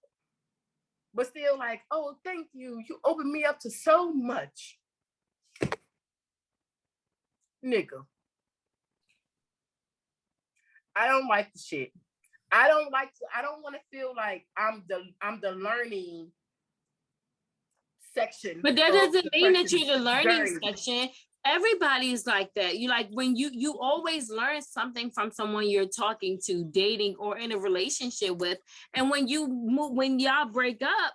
S1: But still like, oh, thank you, you opened me up to so much. Nigga, I don't like the shit. I don't want to feel like I'm the learning section.
S2: But that doesn't mean that you're the learning section. Everybody's like that. You like when you always learn something from someone you're talking to, dating, or in a relationship with. And when y'all break up,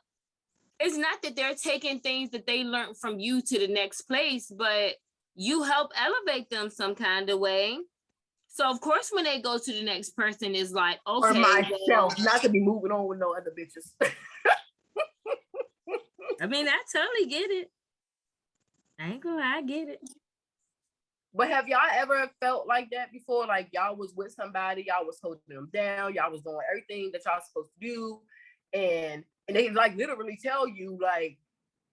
S2: it's not that they're taking things that they learned from you to the next place, but you help elevate them some kind of way. So of course, when they go to the next person, it's like, okay,
S1: or myself, not to be moving on with no other bitches.
S2: I mean, I totally get it. I ain't gonna lie, I get it.
S1: But have y'all ever felt like that before? Like y'all was with somebody, y'all was holding them down, y'all was doing everything that y'all supposed to do, and they like literally tell you like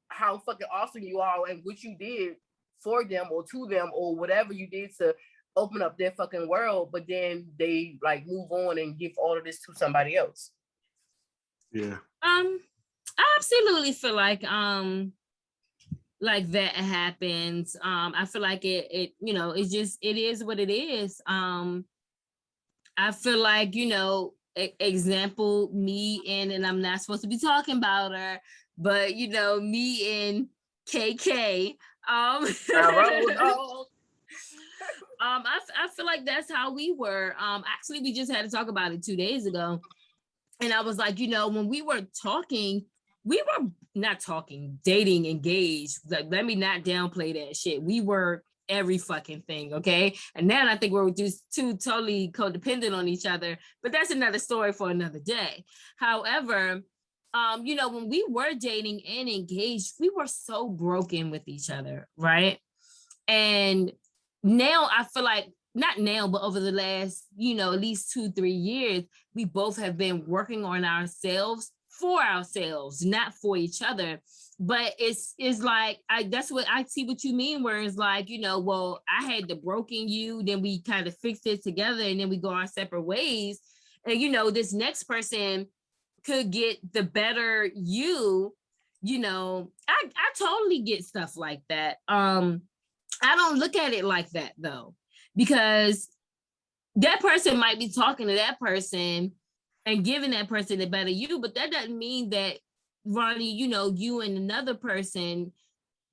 S1: how fucking awesome you are and what you did for them or to them or whatever you did to open up their fucking world, but then they like move on and give all of this to somebody else.
S4: Yeah.
S2: I absolutely feel like that happens. I feel like it it's just, it is what it is. I feel like, example, me and I'm not supposed to be talking about her, but me and KK. I feel like that's how we were. Actually, we just had to talk about it 2 days ago. And I was like, when we were talking, we were not talking, dating, engaged. Like, let me not downplay that shit. We were every fucking thing, okay? And now I think we're just two totally codependent on each other, but that's another story for another day. However, when we were dating and engaged, we were so broken with each other, right? And now I feel like, not now, but over the last, at least 2-3 years, we both have been working on ourselves, for ourselves, not for each other. but it's like that's what I see what you mean, where it's like, well, I had the broken you, then we kind of fixed it together, and then we go our separate ways. And this next person could get the better you. I totally get stuff like that. I don't look at it like that though, because that person might be talking to that person and giving that person the better you, but that doesn't mean that, Ronnie, you and another person,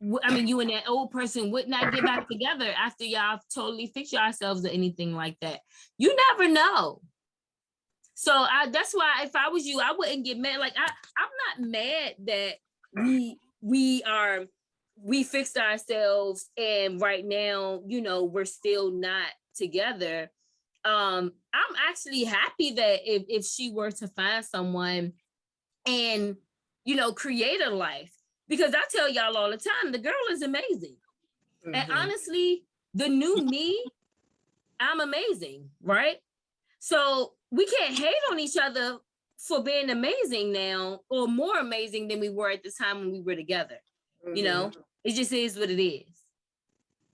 S2: you and that old person would not get back together after y'all totally fix yourselves or anything like that. You never know. So that's why if I was you, I wouldn't get mad. Like I'm not mad that we fixed ourselves and right now, we're still not together. I'm actually happy that if she were to find someone and create a life, because I tell y'all all the time, the girl is amazing. Mm-hmm. And honestly, the new me, I'm amazing, right? So we can't hate on each other for being amazing now, or more amazing than we were at the time when we were together. Mm-hmm. It just is what it is.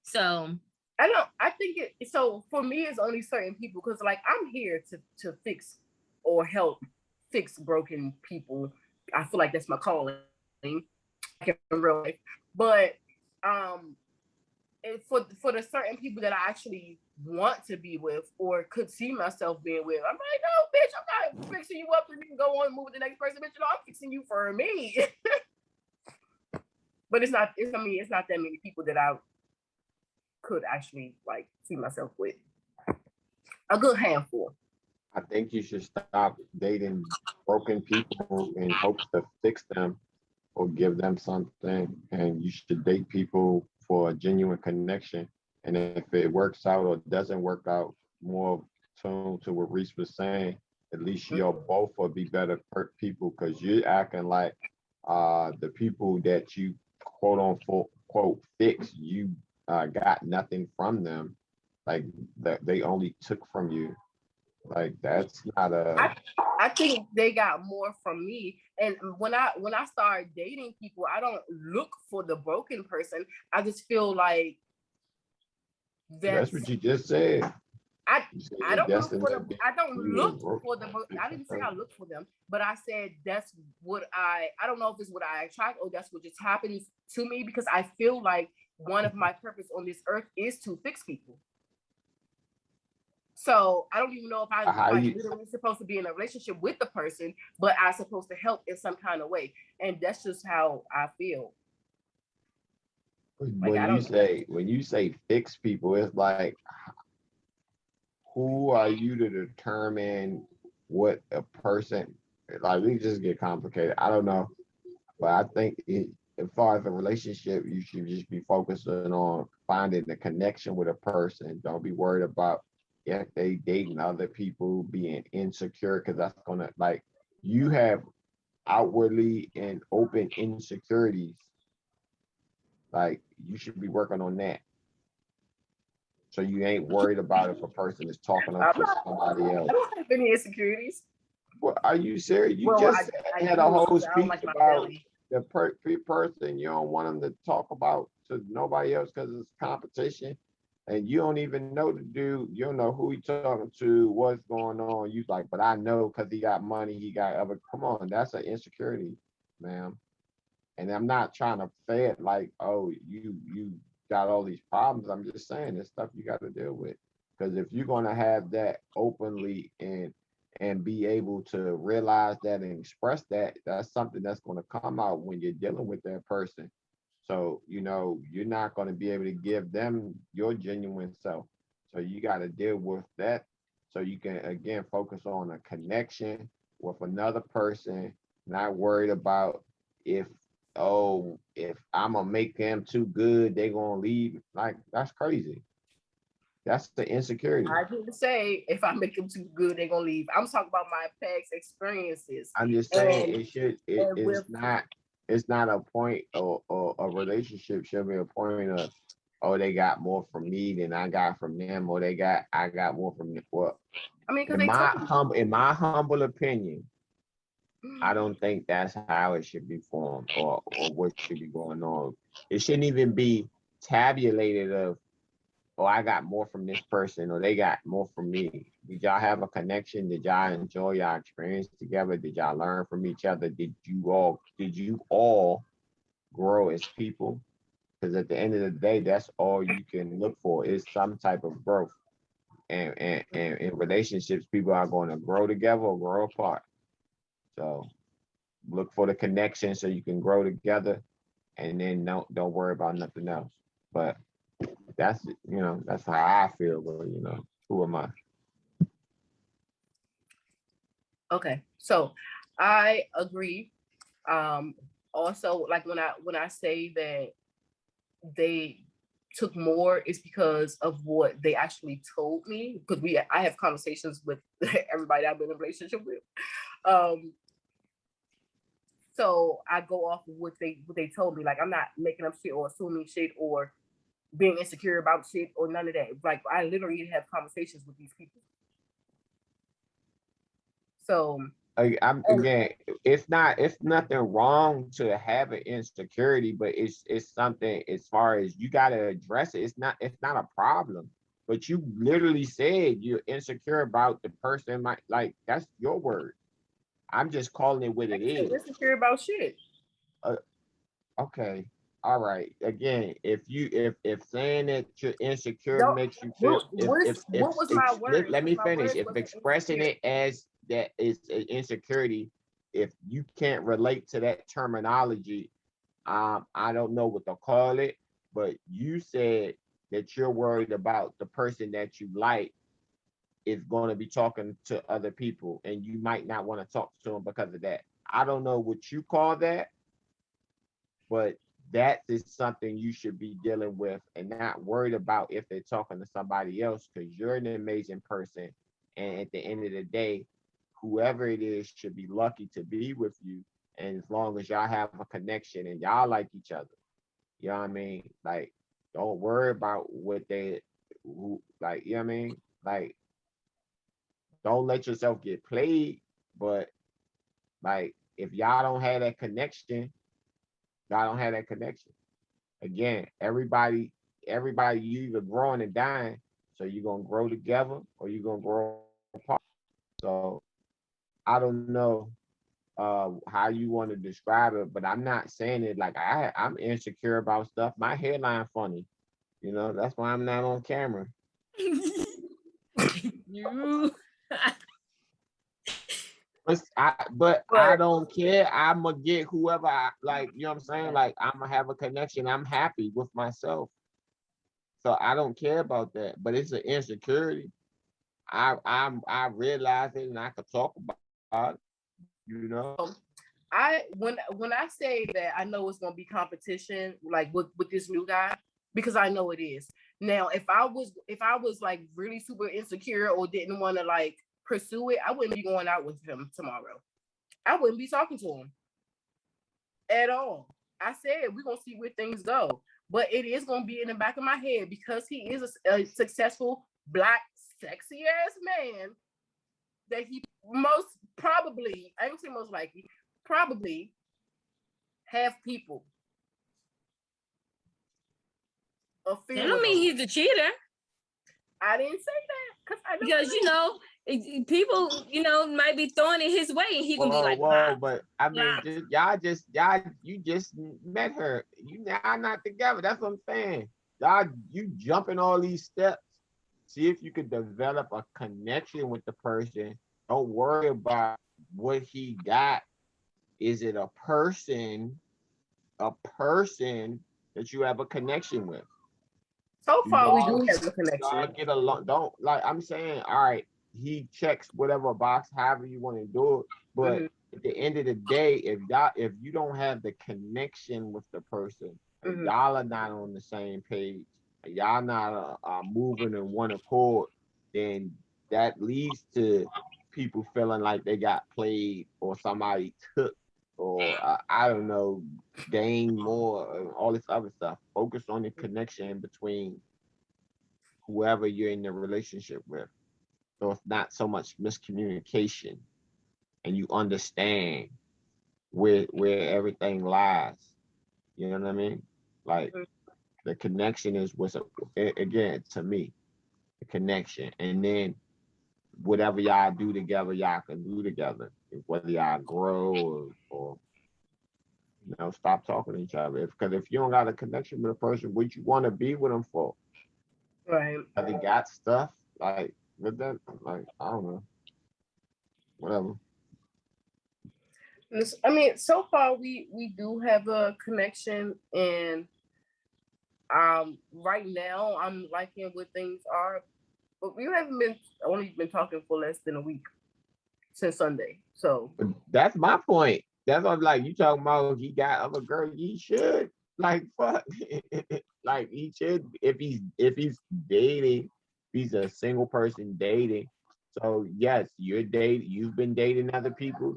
S2: So
S1: I think so for me, it's only certain people, because like I'm here to fix or help fix broken people. I feel like that's my calling in real life. But for the certain people that I actually want to be with or could see myself being with, I'm like, no, bitch, I'm not fixing you up so you can go on and move with the next person, bitch. I'm fixing you for me. But it's not that many people that I could actually like see myself with. A good handful.
S3: I think you should stop dating broken people in hopes to fix them or give them something, and you should date people for a genuine connection. And if it works out or doesn't work out, more tuned to what Reese was saying, at least you'll both will be better people, because you're acting like the people that you quote unquote fix, you got nothing from them, like that they only took from you. Like that's not a.
S1: I think they got more from me. And when I start dating people, I don't look for the broken person. I just feel like
S3: that's what you just said.
S1: I don't look for them. I don't look for them. I didn't say I look for them, but I said that's what I don't know if it's what I attract or that's what just happens to me, because I feel like one of my purpose on this earth is to fix people. So I don't even know if I'm literally supposed to be in a relationship with the person, but I'm supposed to help in some kind of way. And that's just how I feel.
S3: When you say fix people, it's like, who are you to determine what a person, like, we just get complicated. I don't know. But I think as far as a relationship, you should just be focusing on finding the connection with a person. Don't be worried about if they dating other people, being insecure, because that's gonna, like, you have outwardly and open insecurities. Like, you should be working on that, so you ain't worried about if a person is talking up to somebody else.
S1: I don't have any insecurities.
S3: Well, are you serious? You I had a whole speech about the person. You don't want them to talk about to nobody else because it's competition. And you don't even know the dude. You don't know who he's talking to, what's going on. You like, but I know because he got money, he got other. Come on, that's an insecurity, ma'am. And I'm not trying to say it like, oh, you got all these problems. I'm just saying there's stuff you got to deal with. Because if you're gonna have that openly and be able to realize that and express that, that's something that's gonna come out when you're dealing with that person. So, you're not going to be able to give them your genuine self. So you got to deal with that. So you can, again, focus on a connection with another person, not worried about if I'm going to make them too good, they're going to leave. Like, that's crazy. That's the insecurity.
S1: I didn't say if I make them too good, they're going to leave. I'm talking about my past experiences.
S3: I'm just saying it's not a point, or a relationship should be a point of, oh, they got more from me than I got from them, or I got more from them. Well,
S1: I mean,
S3: in my humble opinion, I don't think that's how it should be formed or what should be going on. It shouldn't even be tabulated of, oh, I got more from this person or they got more from me. Did y'all have a connection? Did y'all enjoy y'all experience together? Did y'all learn from each other? Did you all grow as people? Because at the end of the day, that's all you can look for is some type of growth. And in relationships, people are going to grow together or grow apart. So look for the connection so you can grow together, and then don't worry about nothing else. But that's how I feel. But who am I?
S1: Okay, so I agree. Also, like when I say that they took more, it's because of what they actually told me. Because I have conversations with everybody I've been in a relationship with. So I go off of what they told me. Like, I'm not making up shit or assuming shit or being insecure about shit or none of that. Like, I literally have conversations with these people. So
S3: Again, it's nothing wrong to have an insecurity, but it's something as far as you got to address it. It's not a problem. But you literally said you're insecure about the person. Like that's your word. I'm just calling it what it is.
S1: Insecure about shit.
S3: Okay. All right. Again, if saying that you're insecure makes you feel,
S1: what was my word?
S3: let me
S1: My
S3: finish.
S1: words
S3: If
S1: wasn't
S3: expressing
S1: insecure.
S3: it as that is an insecurity, if you can't relate to that terminology, I don't know what to call it, but you said that you're worried about the person that you like is going to be talking to other people, and you might not want to talk to them because of that. I don't know what you call that, but that is something you should be dealing with and not worried about if they're talking to somebody else, because you're an amazing person. And at the end of the day, whoever it is should be lucky to be with you. And as long as y'all have a connection and y'all like each other, you know what I mean? Like, don't worry about like, you know what I mean? Like, don't let yourself get played. But like, if y'all don't have that connection, y'all don't have that connection. Again, everybody, you either growing and dying, so you're gonna grow together or you're gonna grow apart. So I don't know how you want to describe it, but I'm not saying it like I'm insecure about stuff. My hairline funny, that's why I'm not on camera.
S2: You.
S3: But I don't care. I'm gonna get whoever I like, you know what I'm saying? Like, I'm gonna have a connection. I'm happy with myself. So I don't care about that. But it's an insecurity. I realize it and I could talk about it.
S1: When I say that I know it's gonna be competition, like with this new guy, because I know it is. Now, if I was like really super insecure or didn't want to like pursue it, I wouldn't be going out with him tomorrow. I wouldn't be talking to him at all. I said we're gonna see where things go, but it is gonna be in the back of my head because he is a successful black sexy ass man that he most probably, I don't say most likely, probably have people.
S2: That don't mean he's a cheater.
S1: I didn't say that
S2: because people might be throwing it his way and he gonna be like, wow.
S3: But I mean, you just met her. You now not together. That's what I'm saying. Y'all, you jumping all these steps. See if you could develop a connection with the person. Don't worry about what he got. Is it a person that you have a connection with?
S1: So far, we do have a connection.
S3: Y'all get along. Don't, like I'm saying, all right, he checks whatever box, however you want to do it. But at the end of the day, if you don't have the connection with the person, and y'all are not on the same page, and y'all not moving in one accord, then that leads to people feeling like they got played or somebody took or I don't know, gain more, all this other stuff. Focus on the connection between whoever you're in the relationship with. So it's not so much miscommunication. and you understand where everything lies. You know what I mean? Like the connection is again, to me, the connection. And then whatever y'all do together, y'all can do together. Whether y'all grow or stop talking to each other. Because if you don't got a connection with a person, what you want to be with them for?
S1: Right.
S3: They got stuff like with that, like I don't know, whatever.
S1: I mean, so far we do have a connection, and right now I'm liking what things are, but we haven't only been talking for less than a week since Sunday. So
S3: that's my point. That's what I'm like. You talking about he got other girls? He should like fuck. Like he should if he's dating. If he's a single person dating. So yes, you've been dating other people.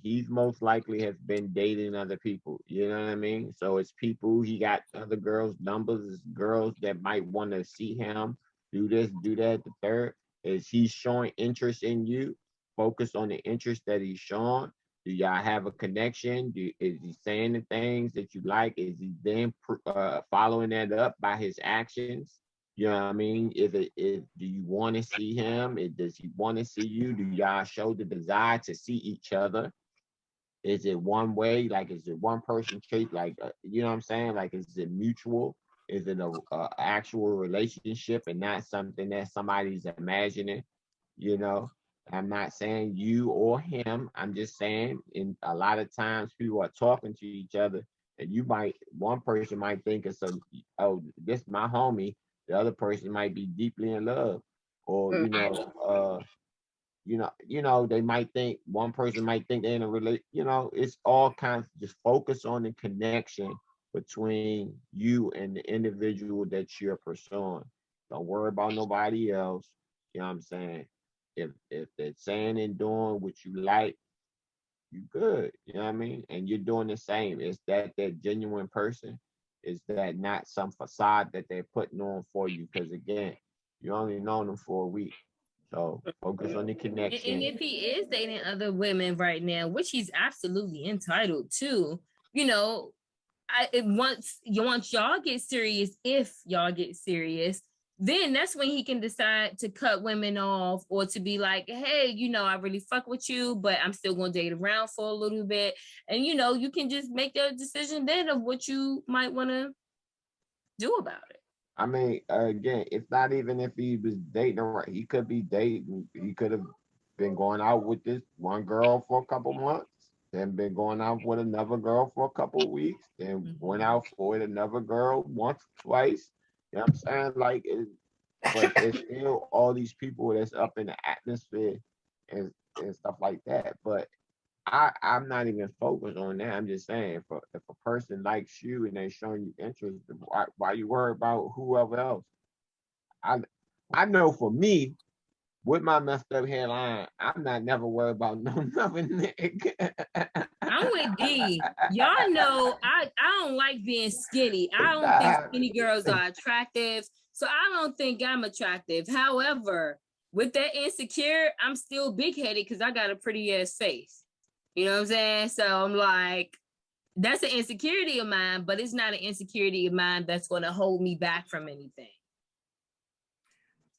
S3: He's most likely has been dating other people. You know what I mean? So it's people, he got other girls' numbers, it's girls that might want to see him do this, do that. The third is he's showing interest in you. Focus on the interest that he's showing. Do y'all have a connection? Is he saying the things that you like? Is he then following that up by his actions? You know what I mean? Do you want to see him? Does he want to see you? Do y'all show the desire to see each other? Is it one way? Like, is it one person trait? Like, you know what I'm saying? Like, is it mutual? Is it a actual relationship and not something that somebody's imagining? You know, I'm not saying you or him. I'm just saying, in a lot of times, people are talking to each other, and one person might think it's this my homie. The other person might be deeply in love, or they might think one person might think they're in a relate. It's all kinds. Just focus on the connection between you and the individual that you're pursuing. Don't worry about nobody else. You know what I'm saying? If they're saying and doing what you like, you good. You know what I mean? And you're doing the same. Is that genuine person? Is that not some facade that they're putting on for you? Because again, you only known them for a week. So focus on the connection.
S2: And if he is dating other women right now, which he's absolutely entitled to, once y'all get serious, if y'all get serious, then that's when he can decide to cut women off or to be like, hey, I really fuck with you, but I'm still gonna date around for a little bit. And you can just make a decision then of what you might want to do about it.
S3: I mean, again, it's not even if he was dating, right? He could be dating. He could have been going out with this one girl for a couple months, then been going out with another girl for a couple of weeks, then went out with another girl once, twice. You know what I'm saying? Like, but it's still all these people that's up in the atmosphere and stuff like that. But I'm not even focused on that. I'm just saying, if a person likes you and they're showing you interest, why you worry about whoever else? I know for me, with my messed up hairline, I'm not never worried about nothing.
S2: I'm with D. Y'all know I don't like being skinny. I don't think skinny girls are attractive. So I don't think I'm attractive. However, with that insecure, I'm still big-headed because I got a pretty ass face. You know what I'm saying? So I'm like, that's an insecurity of mine, but it's not an insecurity of mine that's going to hold me back from anything.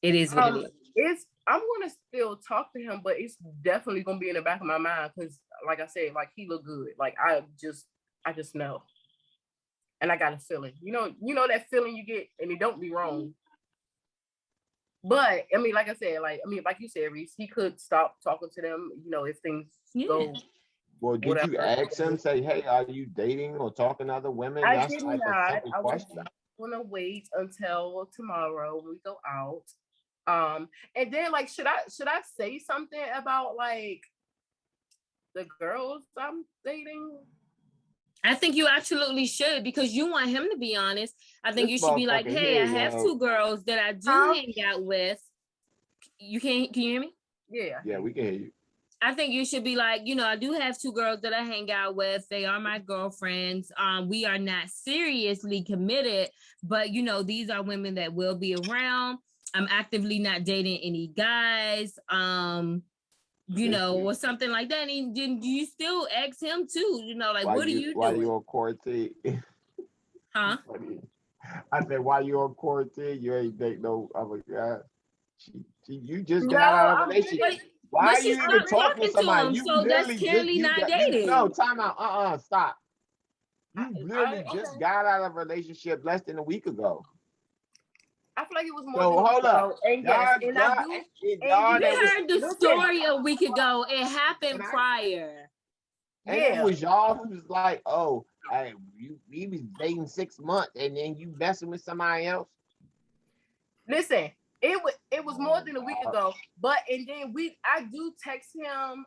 S2: It is what it is.
S1: I'm going to still talk to him, but it's definitely going to be in the back of my mind because, like I said, like he look good. Like I just know, and I got a feeling. You know that feeling you get, and it don't be wrong. But I mean, like I said, like you said, Reese, he could stop talking to them. If things go.
S3: Well, did you ask him? Say, hey, are you dating or talking to other women?
S1: I
S3: That's
S1: did
S3: like
S1: not.
S3: a simple question.
S1: I'm gonna wait until tomorrow when we go out. And then like, should I say something about like the girls I'm dating?
S2: I think you absolutely should because you want him to be honest. I think you should be like, hey, I have two girls that I do hang out with. Can you hear me?
S3: Yeah, we can hear you.
S2: I think you should be like, I do have two girls that I hang out with. They are my girlfriends. We are not seriously committed, but these are women that will be around. I'm actively not dating any guys. you know, or something like that. And then you still ask him too, you know, like, what are you
S3: Why
S2: doing?
S3: you on quarantine?
S2: Huh?
S3: I said, why you on quarantine? You ain't date no other guy. You just got out of a relationship. Why are you even talking to somebody?
S2: Him,
S3: you
S2: so that's clearly not dating.
S3: No, time out. Stop. You literally just got out of a relationship less than a week ago.
S1: I feel like it was more.
S3: So hold up.
S1: And yes, and I do.
S2: We heard the story a week ago. It happened prior.
S3: And it was y'all who was like, oh, we was dating 6 months and then you messing with somebody else.
S1: Listen, it was more than a week ago. And then I do text him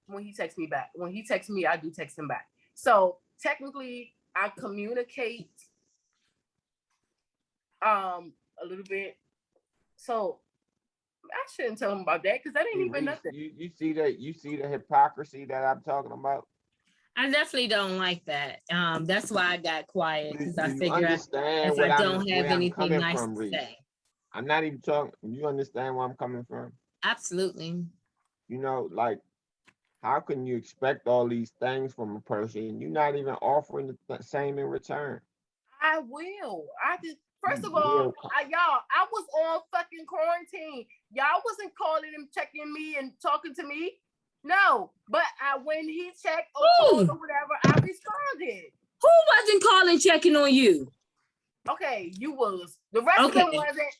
S1: when he texts me back. When he texts me, I do text him back. So technically I communicate a little bit. So I shouldn't tell him about that because that ain't even nothing.
S3: You see the hypocrisy that I'm talking about?
S2: I definitely don't like that. That's why I got quiet, because I figure if
S3: I
S2: don't have anything nice to say.
S3: I'm not even talking. You understand where I'm coming from?
S2: Absolutely.
S3: You know, like, how can you expect all these things from a person? You're not even offering the same in return.
S1: I will. First of all, I was on fucking quarantine. Y'all wasn't calling him, checking me and talking to me. No, but when he checked or called or whatever, I responded.
S2: Who wasn't calling, checking on you?
S1: Okay, you was. The rest of them wasn't.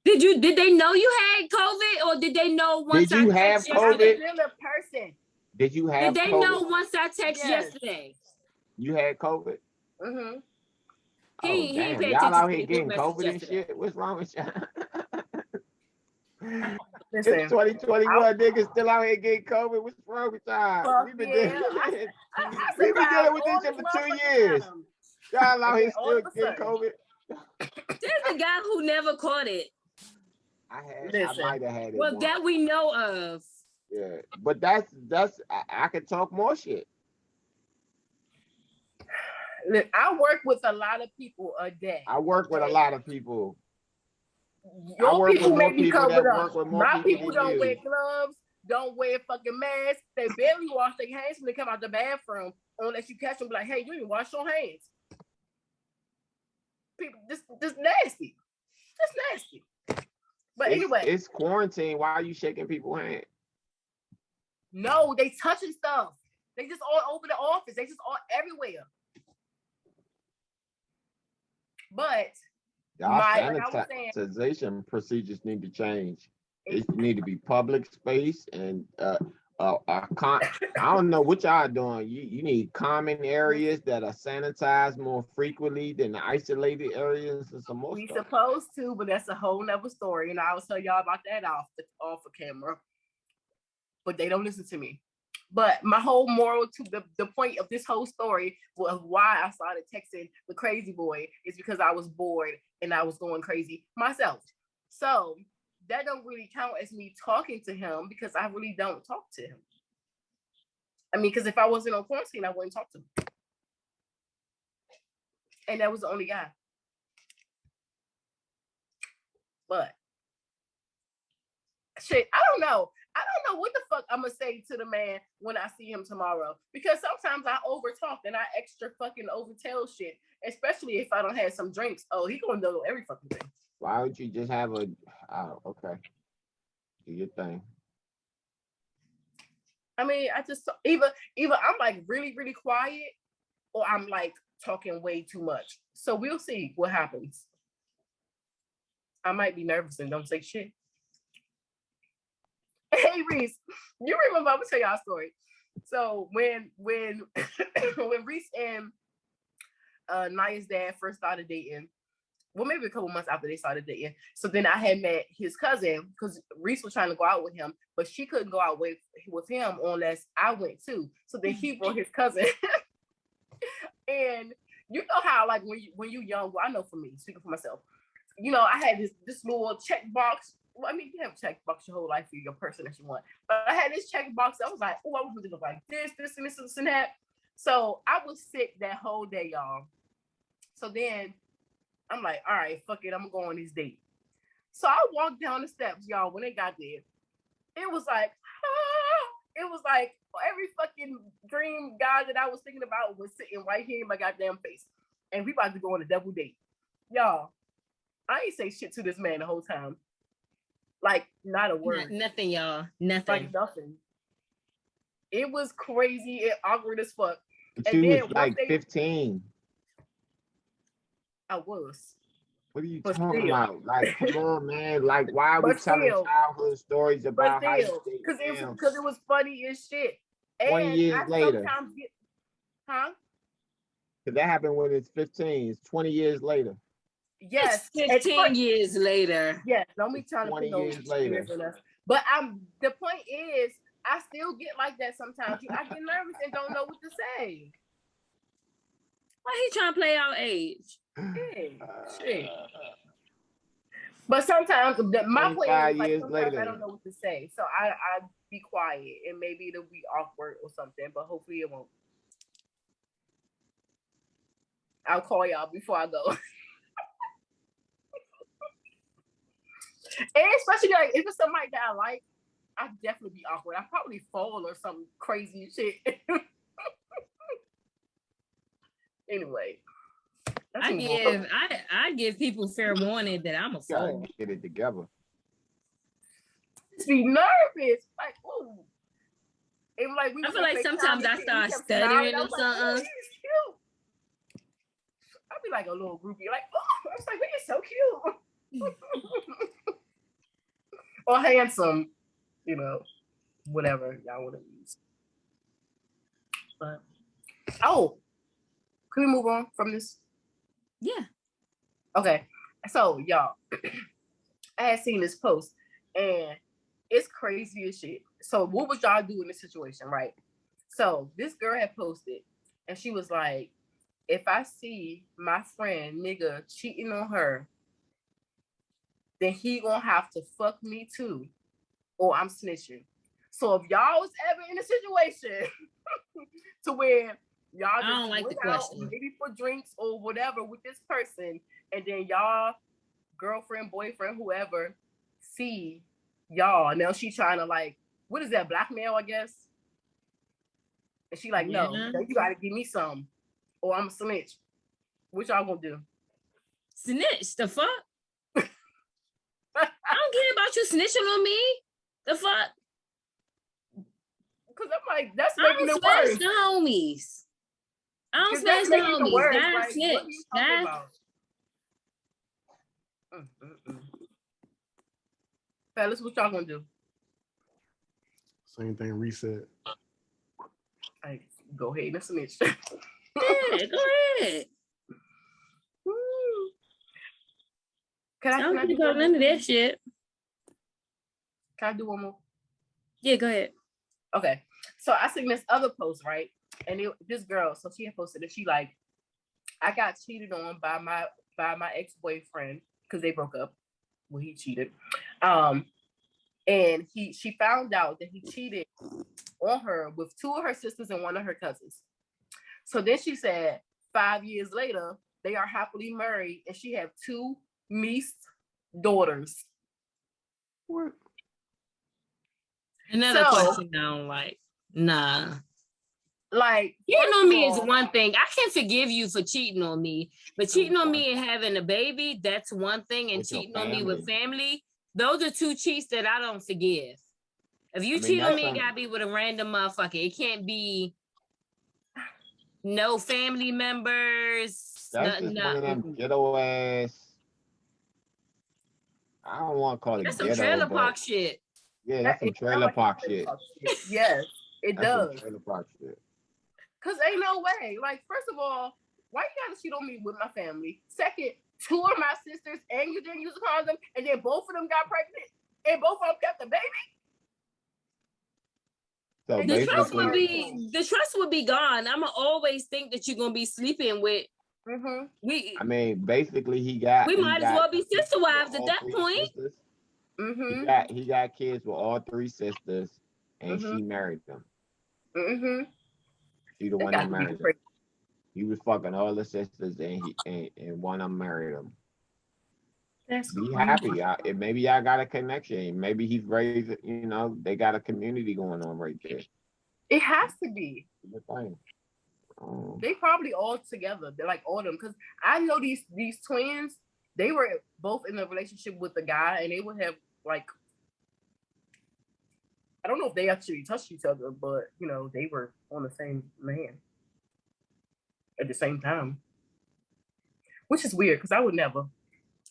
S2: Did they know you had COVID, or did they know once
S3: I text
S1: yesterday? I'm a real person.
S3: Did you have
S2: COVID? Did they know once I text yesterday?
S3: You had COVID?
S1: Mm-hmm.
S3: Oh, damn. Y'all out here getting COVID and shit? What's wrong with y'all? Listen, it's 2021, niggas still out here getting COVID. What's wrong with y'all? We've been dealing with this shit for 2 years. Y'all out here still getting COVID.
S2: There's a guy who never caught it.
S3: I might have had it.
S2: Well, that we know of.
S3: Yeah, but I could talk more shit.
S1: Look, I work with a lot of people a day.
S3: I work with a lot of people.
S1: Your people may be covered up. My people don't wear gloves, don't wear fucking masks. They barely wash their hands when they come out the bathroom, unless you catch them like, hey, you didn't wash your hands. People, this nasty. That's nasty. But anyway.
S3: It's quarantine. Why are you shaking people's hands?
S1: No, they touching stuff. They just all over the office. They just all everywhere. But
S3: sanitization procedures need to change. It need to be public space and I don't know what y'all doing. You need common areas that are sanitized more frequently than the isolated areas and some more
S1: we
S3: stuff.
S1: Supposed to, but that's a whole nother story, and I will tell y'all about that off of camera. But they don't listen to me. But my whole moral to the point of this whole story was why I started texting the crazy boy is because I was bored and I was going crazy myself. So that don't really count as me talking to him because I really don't talk to him. I mean, because if I wasn't on quarantine, I wouldn't talk to him. And that was the only guy. But shit, I don't know what the fuck I'm gonna say to the man when I see him tomorrow. Because sometimes I overtalk and I extra fucking overtell shit, especially if I don't have some drinks. Oh, he gonna know every fucking thing.
S3: Why would you just have okay. Do your thing.
S1: I mean, I just either I'm like really, really quiet or I'm like talking way too much. So we'll see what happens. I might be nervous and don't say shit. Hey Reese, you remember? I'm gonna tell y'all a story. So when Reese and Naya's dad first started dating, well, maybe a couple months after they started dating. So then I had met his cousin because Reese was trying to go out with him, but she couldn't go out with him unless I went too. So then he brought his cousin, and you know how like when you young, well, I know for me, speaking for myself, you know, I had this little check box. Well, I mean, you have a check box your whole life for your person that you want. But I had this check box. I was like, oh, I want to look like this, and that. So I was sick that whole day, y'all. So then I'm like, all right, fuck it. I'm going on this date. So I walked down the steps, y'all, when they got there. it was like, it was like every fucking dream guy that I was thinking about was sitting right here in my goddamn face. And we about to go on a double date. Y'all, I ain't say shit to this man the whole time. Like, not a word.
S2: Nothing, y'all. Nothing.
S1: Like, nothing. It was crazy and awkward as fuck.
S3: She was like 15.
S1: I was.
S3: What are you talking about? Like, come on, man. Like, why are we telling childhood stories about how you date?
S1: Because it was funny as shit.
S3: 20 years later.
S1: Huh?
S3: Because that happened when it's 15. It's 20 years later.
S1: Yes.
S2: It's 15 years later.
S1: Yes. Don't be trying to put
S3: 20 years later.
S1: But the point is, I still get like that sometimes. I get nervous and don't know what to say.
S2: Why he trying to play our age?
S1: Shit. But sometimes my point is like sometimes
S3: later.
S1: I don't know what to say. So I be quiet and maybe it'll be awkward or something, but hopefully it won't. I'll call y'all before I go. And especially like if it's somebody that I like, I'd definitely be awkward. I'd probably fall or some crazy shit. Anyway.
S2: I give people fair warning that I'm a fool.
S3: Get it together.
S1: Just be nervous. Like, ooh. And like
S2: I feel like sometimes I start stuttering or something.
S1: I'd be like a little groupie, like, oh, I was like, you're so cute. Or handsome, you know, whatever y'all want to use. But can we move on from this?
S2: Yeah.
S1: Okay. So y'all, I had seen this post and it's crazy as shit. So what would y'all do in this situation, right? So this girl had posted and she was like, if I see my friend nigga cheating on her, then he gonna have to fuck me too, or I'm snitching. So if y'all was ever in a situation to where y'all just
S2: I don't like the question.
S1: Maybe for drinks or whatever with this person, and then y'all girlfriend, boyfriend, whoever see y'all, now she trying to like, what is that, blackmail, I guess? And she like, no, you gotta give me some, or I'm a snitch. What y'all gonna do?
S2: Snitch? The fuck? I don't care about you snitching on me. The fuck?
S1: Because I'm like, that's making it worse.
S2: The homies. I don't smash the homies. That's
S1: like,
S2: snitch.
S1: Fellas, what y'all gonna do?
S4: Same thing, reset.
S1: Like, go ahead and snitch.
S2: Yeah, go ahead. I don't think about none of that shit.
S1: Can I do one more?
S2: Yeah, go ahead.
S1: Okay. So I seen this other post, right? And this girl, so she had posted that she like, I got cheated on by my ex-boyfriend because they broke up. Well, he cheated. And she found out that he cheated on her with 2 of her sisters and 1 of her cousins. So then she said 5 years later, they are happily married and she have 2 niece daughters.
S4: What?
S2: Another question I don't like. Nah.
S1: Like,
S2: cheating on me is one thing. I can forgive you for cheating on me, but cheating on me and having a baby, that's one thing. And cheating on me with family, those are 2 cheats that I don't forgive. If you cheat on me, it gotta be with a random motherfucker. It can't be no family members.
S3: That's just one of them ghetto ass. I don't want to call it
S2: that's
S3: ghetto.
S2: That's some trailer park shit.
S3: Yeah, that's some trailer park shit.
S1: Yes, it does.
S3: Some trailer park shit.
S1: Cause ain't no way. Like, first of all, why you gotta cheat on me with my family? Second, 2 of my sisters and you didn't use a condom, and then both of them got pregnant, and both of them kept the baby.
S3: So
S2: the trust would be gone. I'ma always think that you're gonna be sleeping with.
S3: I mean, basically, he might
S2: as well be sister wives at that point.
S3: He got kids with all 3 sisters, and she married them. She the one that married him. He was fucking all the sisters, and one of them married him. Be happy. Maybe y'all got a connection. Maybe he's raised, they got a community going on right there.
S1: It has to be. They probably all together. They're like all of them. Because I know these twins, they were both in a relationship with the guy, and they would have like, I don't know if they actually touched each other, but they were on the same man at the same time, which is weird because I would never.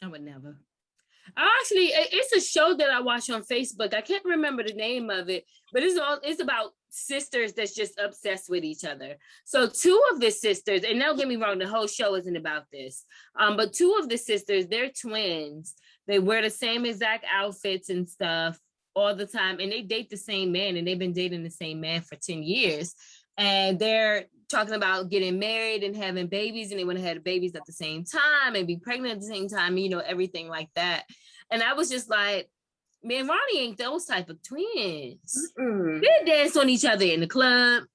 S2: Actually, it's a show that I watch on Facebook. I can't remember the name of it, but it's about sisters that's just obsessed with each other. So two of the sisters, and don't get me wrong, the whole show isn't about this. But two of the sisters, they're twins. They wear the same exact outfits and stuff all the time, and they date the same man, and they've been dating the same man for 10 years. And they're talking about getting married and having babies, and they want to have babies at the same time and be pregnant at the same time, everything like that. And I was just like, man, Ronnie ain't those type of twins. They dance on each other in the club.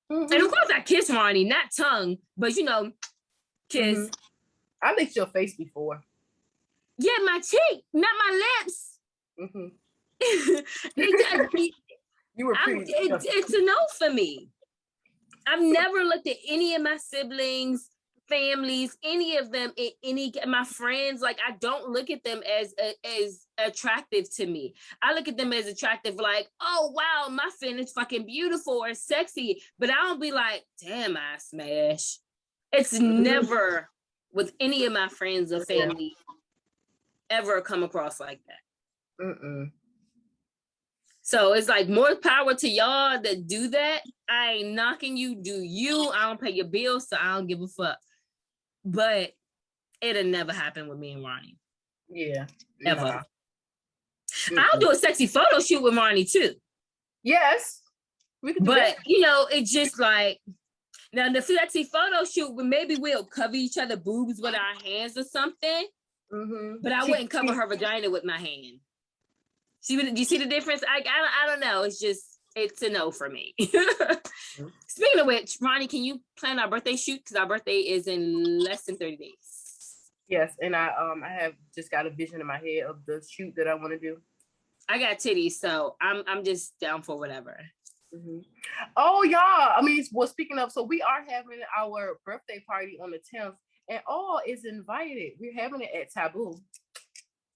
S2: And of course I kiss Ronnie, not tongue, but kiss.
S1: I licked your face before.
S2: Yeah, my cheek, not my lips.
S1: You were pretty.
S2: It's a no for me. I've never looked at any of my siblings, families, any of them, my friends. Like, I don't look at them as attractive to me. I look at them as attractive, like, oh wow, my friend is fucking beautiful or sexy. But I don't be like, damn, I smash. It's never with any of my friends or family ever come across like that. So it's like, more power to y'all that do that. I ain't knocking you, do you. I don't pay your bills, so I don't give a fuck. But it'll never happen with me and Ronnie.
S1: Yeah.
S2: Ever. I'll do a sexy photo shoot with Ronnie too.
S1: Yes. We can do
S2: but,
S1: that.
S2: It's just like, now the sexy photo shoot, maybe we'll cover each other boobs with our hands or something. But I wouldn't cover her vagina with my hand. Do you see the difference? I don't know. It's a no for me. Speaking of which, Ronnie, can you plan our birthday shoot? Because our birthday is in less than 30 days.
S1: Yes, and I have just got a vision in my head of the shoot that I want to do.
S2: I got titties, so I'm just down for whatever.
S1: Oh, y'all. Speaking of, so we are having our birthday party on the 10th, and all is invited. We're having it at Taboo.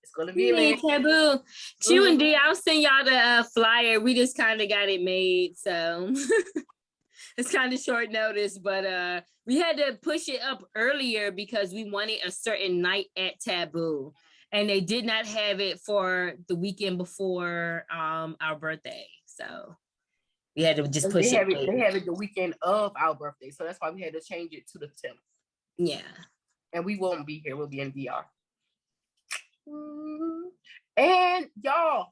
S1: It's gonna be
S2: Taboo. Q and D, I'll send y'all the flyer. We just kind of got it made, so it's kind of short notice, but we had to push it up earlier because we wanted a certain night at Taboo, and they did not have it for the weekend before our birthday, so we had to just push it.
S1: They have it the weekend of our birthday, so that's why we had to change it to the 10th.
S2: Yeah, and
S1: we won't be here. We'll be in DR. And y'all,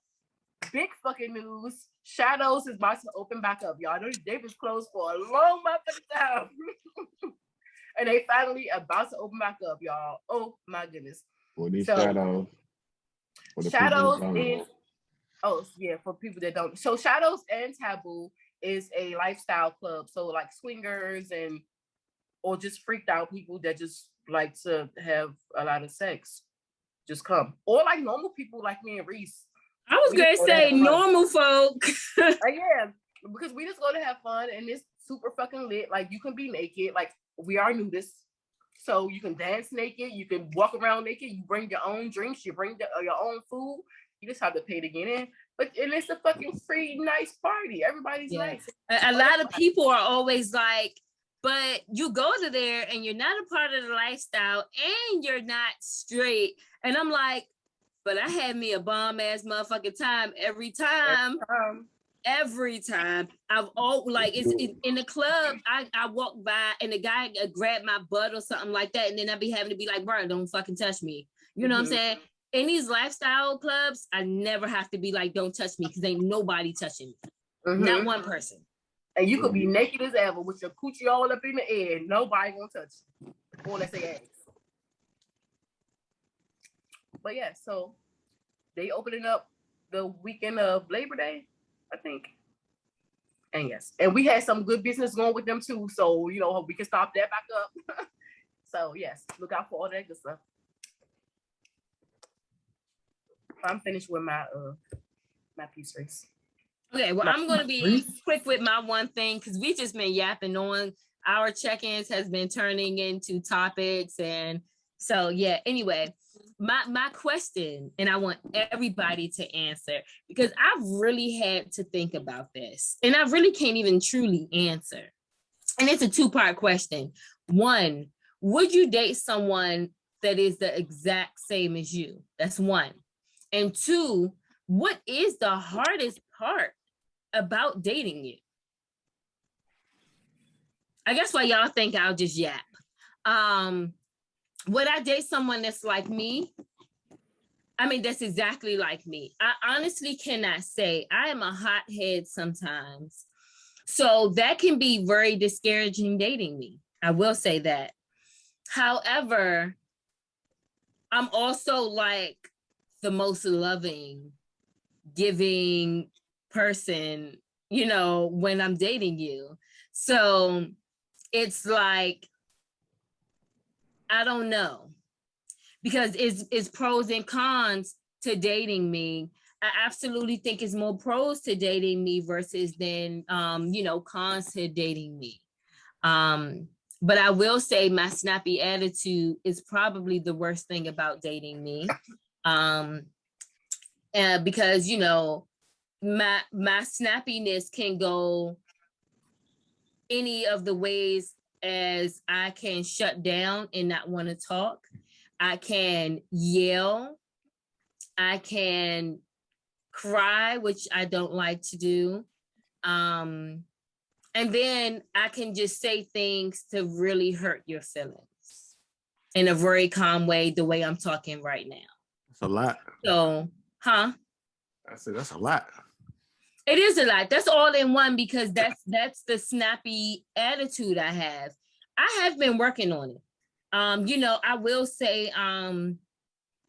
S1: big fucking news. Shadows is about to open back up, y'all. They've been closed for a long motherfucking time. And they finally about to open back up, y'all. Oh my goodness.
S3: What these Shadows?
S1: Shadows is, for people that don't. So Shadows and Taboo is a lifestyle club. So like swingers or just freaked out people that just like to have a lot of sex. Just come. Or like normal people like me and Reese.
S2: I was going to say normal folk.
S1: Yeah, because we just go to have fun and it's super fucking lit. Like you can be naked. Like we are nudists. So you can dance naked. You can walk around naked. You bring your own drinks. You bring your own food. You just have to pay to get in. And it's a fucking free, nice party. Everybody's nice.
S2: A lot of people are always like, but you go to there and you're not a part of the lifestyle and you're not straight. And I'm like, but I had me a bomb ass motherfucking time every time. I've it's in the club. I walk by and the guy grabbed my butt or something like that. And then I'd be having to be like, bro, don't fucking touch me. You know what I'm saying? In these lifestyle clubs, I never have to be like, don't touch me, because ain't nobody touching me. Not one person.
S1: And you could be naked as ever with your coochie all up in the air. Nobody gonna touch you. Or let's say ass. But yeah, so they opening up the weekend of Labor Day, I think. And yes, and we had some good business going with them too. So, we can stop that back up. So yes, look out for all that good stuff. I'm finished with my piece race.
S2: Okay, well, I'm going to be quick with my one thing because we just been yapping on. Our check-ins has been turning into topics. And so, yeah, anyway, my question, and I want everybody to answer because I've really had to think about this and I really can't even truly answer. And it's a two-part question. One, would you date someone that is the exact same as you? That's one. And two, what is the hardest part about dating you? I guess why y'all think I'll just yap. Would I date someone that's like me? I mean, that's exactly like me. I honestly cannot say. I am a hothead sometimes. So that can be very discouraging dating me. I will say that. However, I'm also like the most loving, giving person, you know, when I'm dating you. So it's like, I don't know, because it's pros and cons to dating me. I absolutely think it's more pros to dating me versus than, you know, cons to dating me. But I will say my snappy attitude is probably the worst thing about dating me. Because, you know, my snappiness can go any of the ways as I can shut down and not want to talk. I can yell. I can cry, which I don't like to do. And then I can just say things to really hurt your feelings in a very calm way, the way I'm talking right now.
S4: That's a lot.
S2: So, huh?
S4: I said that's a lot.
S2: It is a lot. That's all in one because that's the snappy attitude I have. I have been working on it. You know, I will say,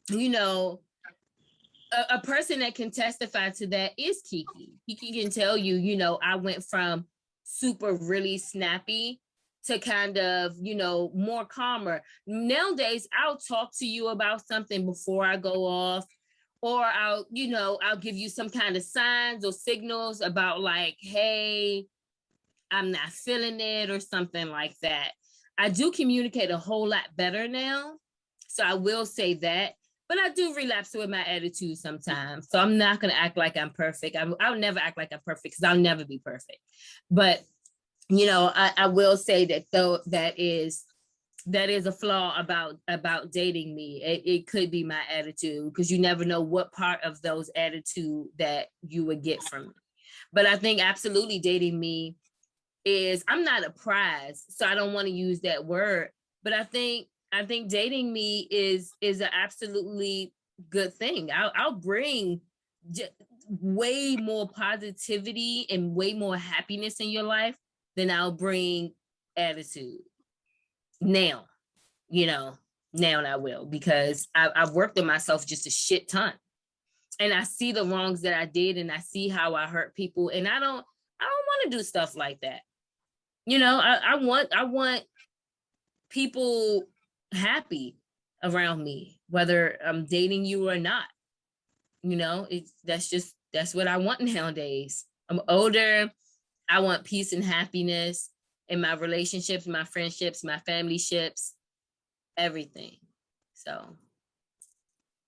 S2: you know, a person that can testify to that is Kiki. Kiki can tell you, you know, I went from super really snappy to kind of, you know, more calmer. Nowadays, I'll talk to you about something before I go off, or I'll, you know, I'll give you some kind of signs or signals about like, hey, I'm not feeling it or something like that. I do communicate a whole lot better now. So I will say that. But I do relapse with my attitude sometimes. So I'm not going to act like I'm perfect. I'll never act like I'm perfect because I'll never be perfect. But, you know, I will say that though that is a flaw about dating me. It could be my attitude because you never know what part of those attitude that you would get from me. But I think absolutely dating me is, I'm not a prize, so I don't want to use that word. But I think dating me is an absolutely good thing. I'll bring way more positivity and way more happiness in your life than I'll bring attitude. Now, you know, now I will, because I've worked on myself just a shit ton. And I see the wrongs that I did and I see how I hurt people. And I don't want to do stuff like that. You know, I want people happy around me, whether I'm dating you or not. You know, that's what I want nowadays. I'm older. I want peace and happiness in my relationships, my friendships, my family ships, everything. So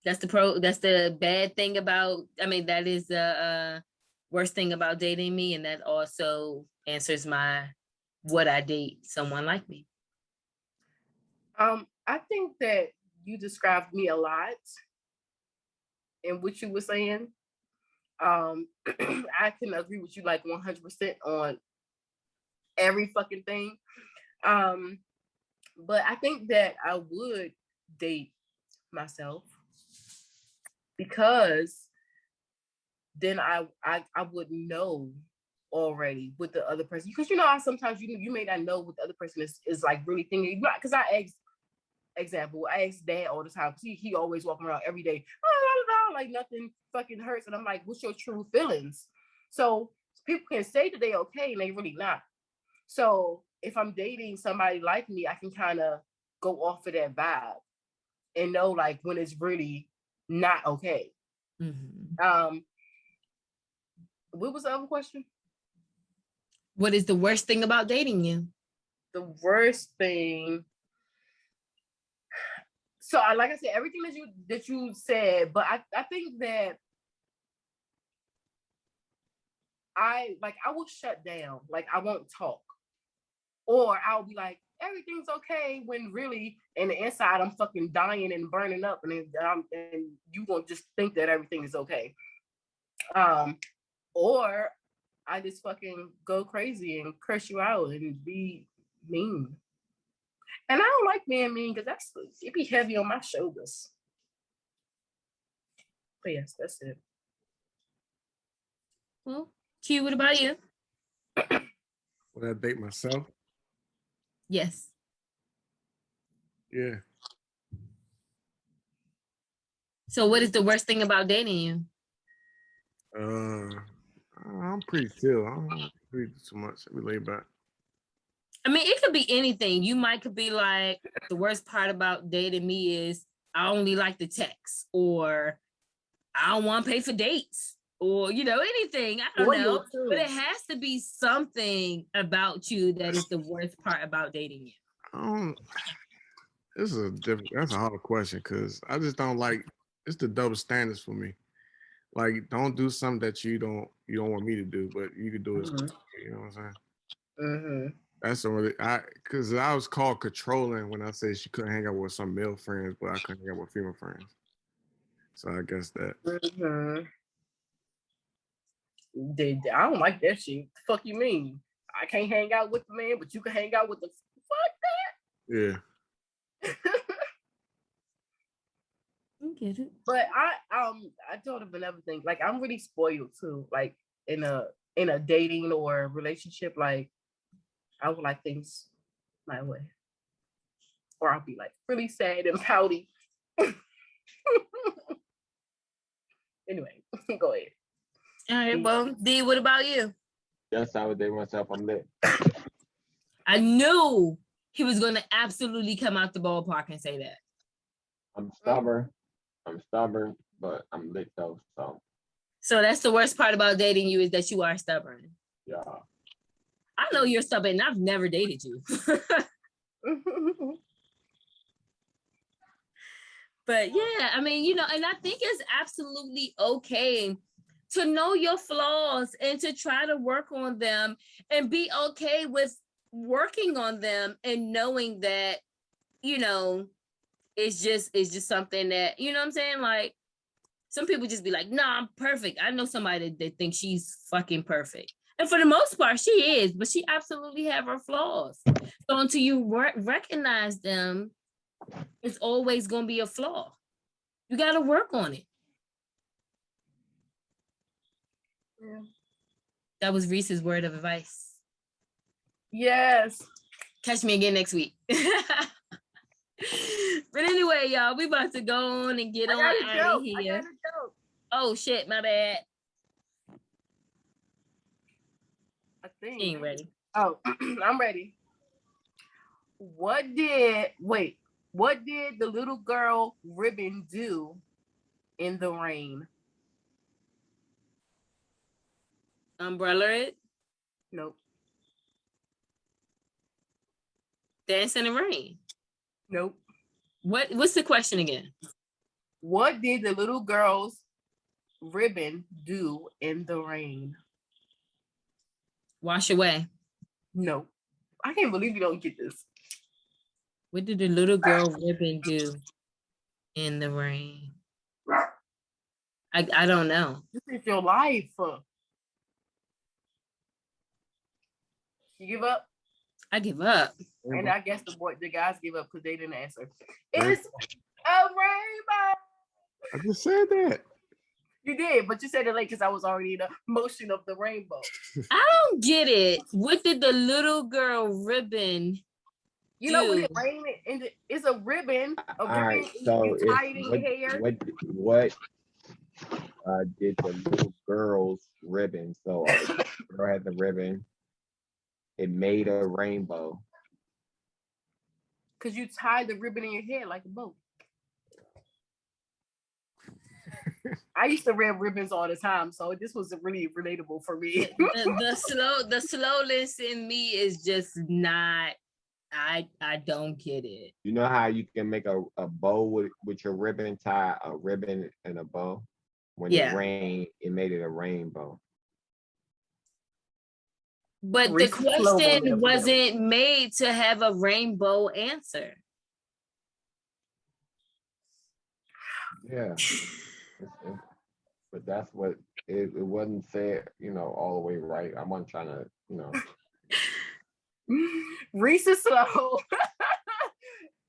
S2: that's the bad thing about, I mean, that is the worst thing about dating me. And that also answers would I date someone like me?
S1: I think that you described me a lot in what you were saying. I can agree with you like 100% on every fucking thing. But I think that I would date myself because then I would know already with the other person, because you know how sometimes you may not know what the other person is like really thinking. Because I ask dad all the time because he always walking around every day like nothing fucking hurts, and I'm like, what's your true feelings? So people can say that they okay and they really not. So if I'm dating somebody like me, I can kind of go off of that vibe and know like when it's really not okay.
S2: Mm-hmm.
S1: What was the other question?
S2: What is the worst thing about dating you?
S1: The worst thing. So, like I said, everything that you said, but I think that I will shut down. Like, I won't talk, or I'll be like, everything's okay, when really in the inside I'm fucking dying and burning up, and you gonna just think that everything is okay. Or I just fucking go crazy and curse you out and be mean. And I don't like being mean because it be heavy on my shoulders. But yes, that's it.
S2: Well, Q, what about you?
S4: Would I date myself?
S2: Yes.
S4: Yeah.
S2: So what is the worst thing about dating you?
S4: I'm pretty chill. I don't really do too much. I be laid back.
S2: I mean, it could be anything. You could be like, the worst part about dating me is I only like the text, or I don't want to pay for dates, or anything. I don't know. But it has to be something about you that is the worst part about dating you.
S4: That's a hard question, because I just don't like, it's the double standards for me. Like, don't do something that you don't want me to do, but you could do it. You know what I'm saying?
S1: Mm-hmm.
S4: That's because I was called controlling when I said she couldn't hang out with some male friends, but I couldn't hang out with female friends. So I guess that.
S1: Mm-hmm. I don't like that shit. The fuck you mean? I can't hang out with the man, but you can hang out with the fuck that?
S4: Yeah.
S2: I get it.
S1: But I thought of another thing. Like, I'm really spoiled too. Like, in a dating or relationship, like, I would like things my way, or I'll be like really sad and pouty. Anyway, go ahead.
S2: All right, well, D, what about you?
S3: Yes, I would date myself. I'm lit.
S2: I knew he was going to absolutely come out the ballpark and say that.
S3: I'm stubborn. But I'm lit though.
S2: So that's the worst part about dating you, is that you are stubborn.
S3: Yeah.
S2: I know you're stubborn. I've never dated you. But yeah, I mean, and I think it's absolutely okay to know your flaws and to try to work on them, and be okay with working on them, and knowing that, it's just something that, you know what I'm saying? Like, some people just be like, nah, I'm perfect. I know somebody that thinks she's fucking perfect. And for the most part, she is, but she absolutely have her flaws. So until you recognize them, it's always going to be a flaw. You got to work on it.
S1: Yeah.
S2: That was Reese's word of advice.
S1: Yes.
S2: Catch me again next week. But anyway, y'all, we about to go on and get on out of here.
S1: I got a joke.
S2: Oh shit, my bad.
S1: I think.
S2: She ain't ready.
S1: Oh, I'm ready. What did the little girl ribbon do in the rain?
S2: Umbrella it?
S1: Nope.
S2: Dance in the rain?
S1: Nope.
S2: What's the question again?
S1: What did the little girl's ribbon do in the rain?
S2: Wash away.
S1: Nope. I can't believe you don't get this.
S2: What did the little girl ribbon do in the rain? I don't know.
S1: This is your life. You give up?
S2: I give up.
S1: And I guess the guys give up because they didn't answer. It's a rainbow.
S4: I just said that.
S1: You did, but you said it late because I was already in the motion of the rainbow.
S2: I don't get it. What did the little girl ribbon
S1: You know when it rained, and it's a ribbon.
S3: All right, so
S1: you tie it in your hair.
S3: What did the little girl's ribbon? So the girl had the ribbon. It made a rainbow.
S1: Because you tie the ribbon in your hair like a boat. I used to wear ribbons all the time, so this was really relatable for me.
S2: the slowness in me is just not. I don't get it.
S3: You know how you can make a bow with your ribbon, tie a ribbon and a bow? When it rained, it made it a rainbow.
S2: But the question wasn't made to have a rainbow answer.
S3: Yeah. But that's what it wasn't said, all the way right. I wasn't trying to,
S1: Reese is slow.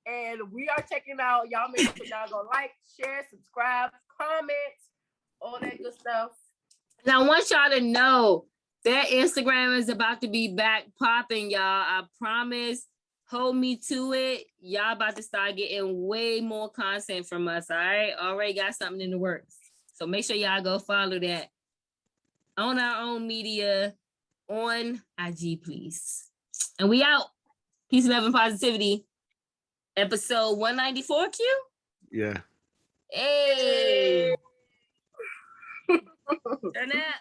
S1: And we are checking out. Y'all make sure y'all go like, share, subscribe, comment, all that good stuff.
S2: And I want y'all to know that Instagram is about to be back popping, y'all. I promise. Hold me to it. Y'all about to start getting way more content from us. All right. Already got something in the works. So make sure y'all go follow that on our own media on IG, please. And we out. Peace, love, and positivity. Episode 194, Q?
S4: Yeah.
S2: Hey. Turn out.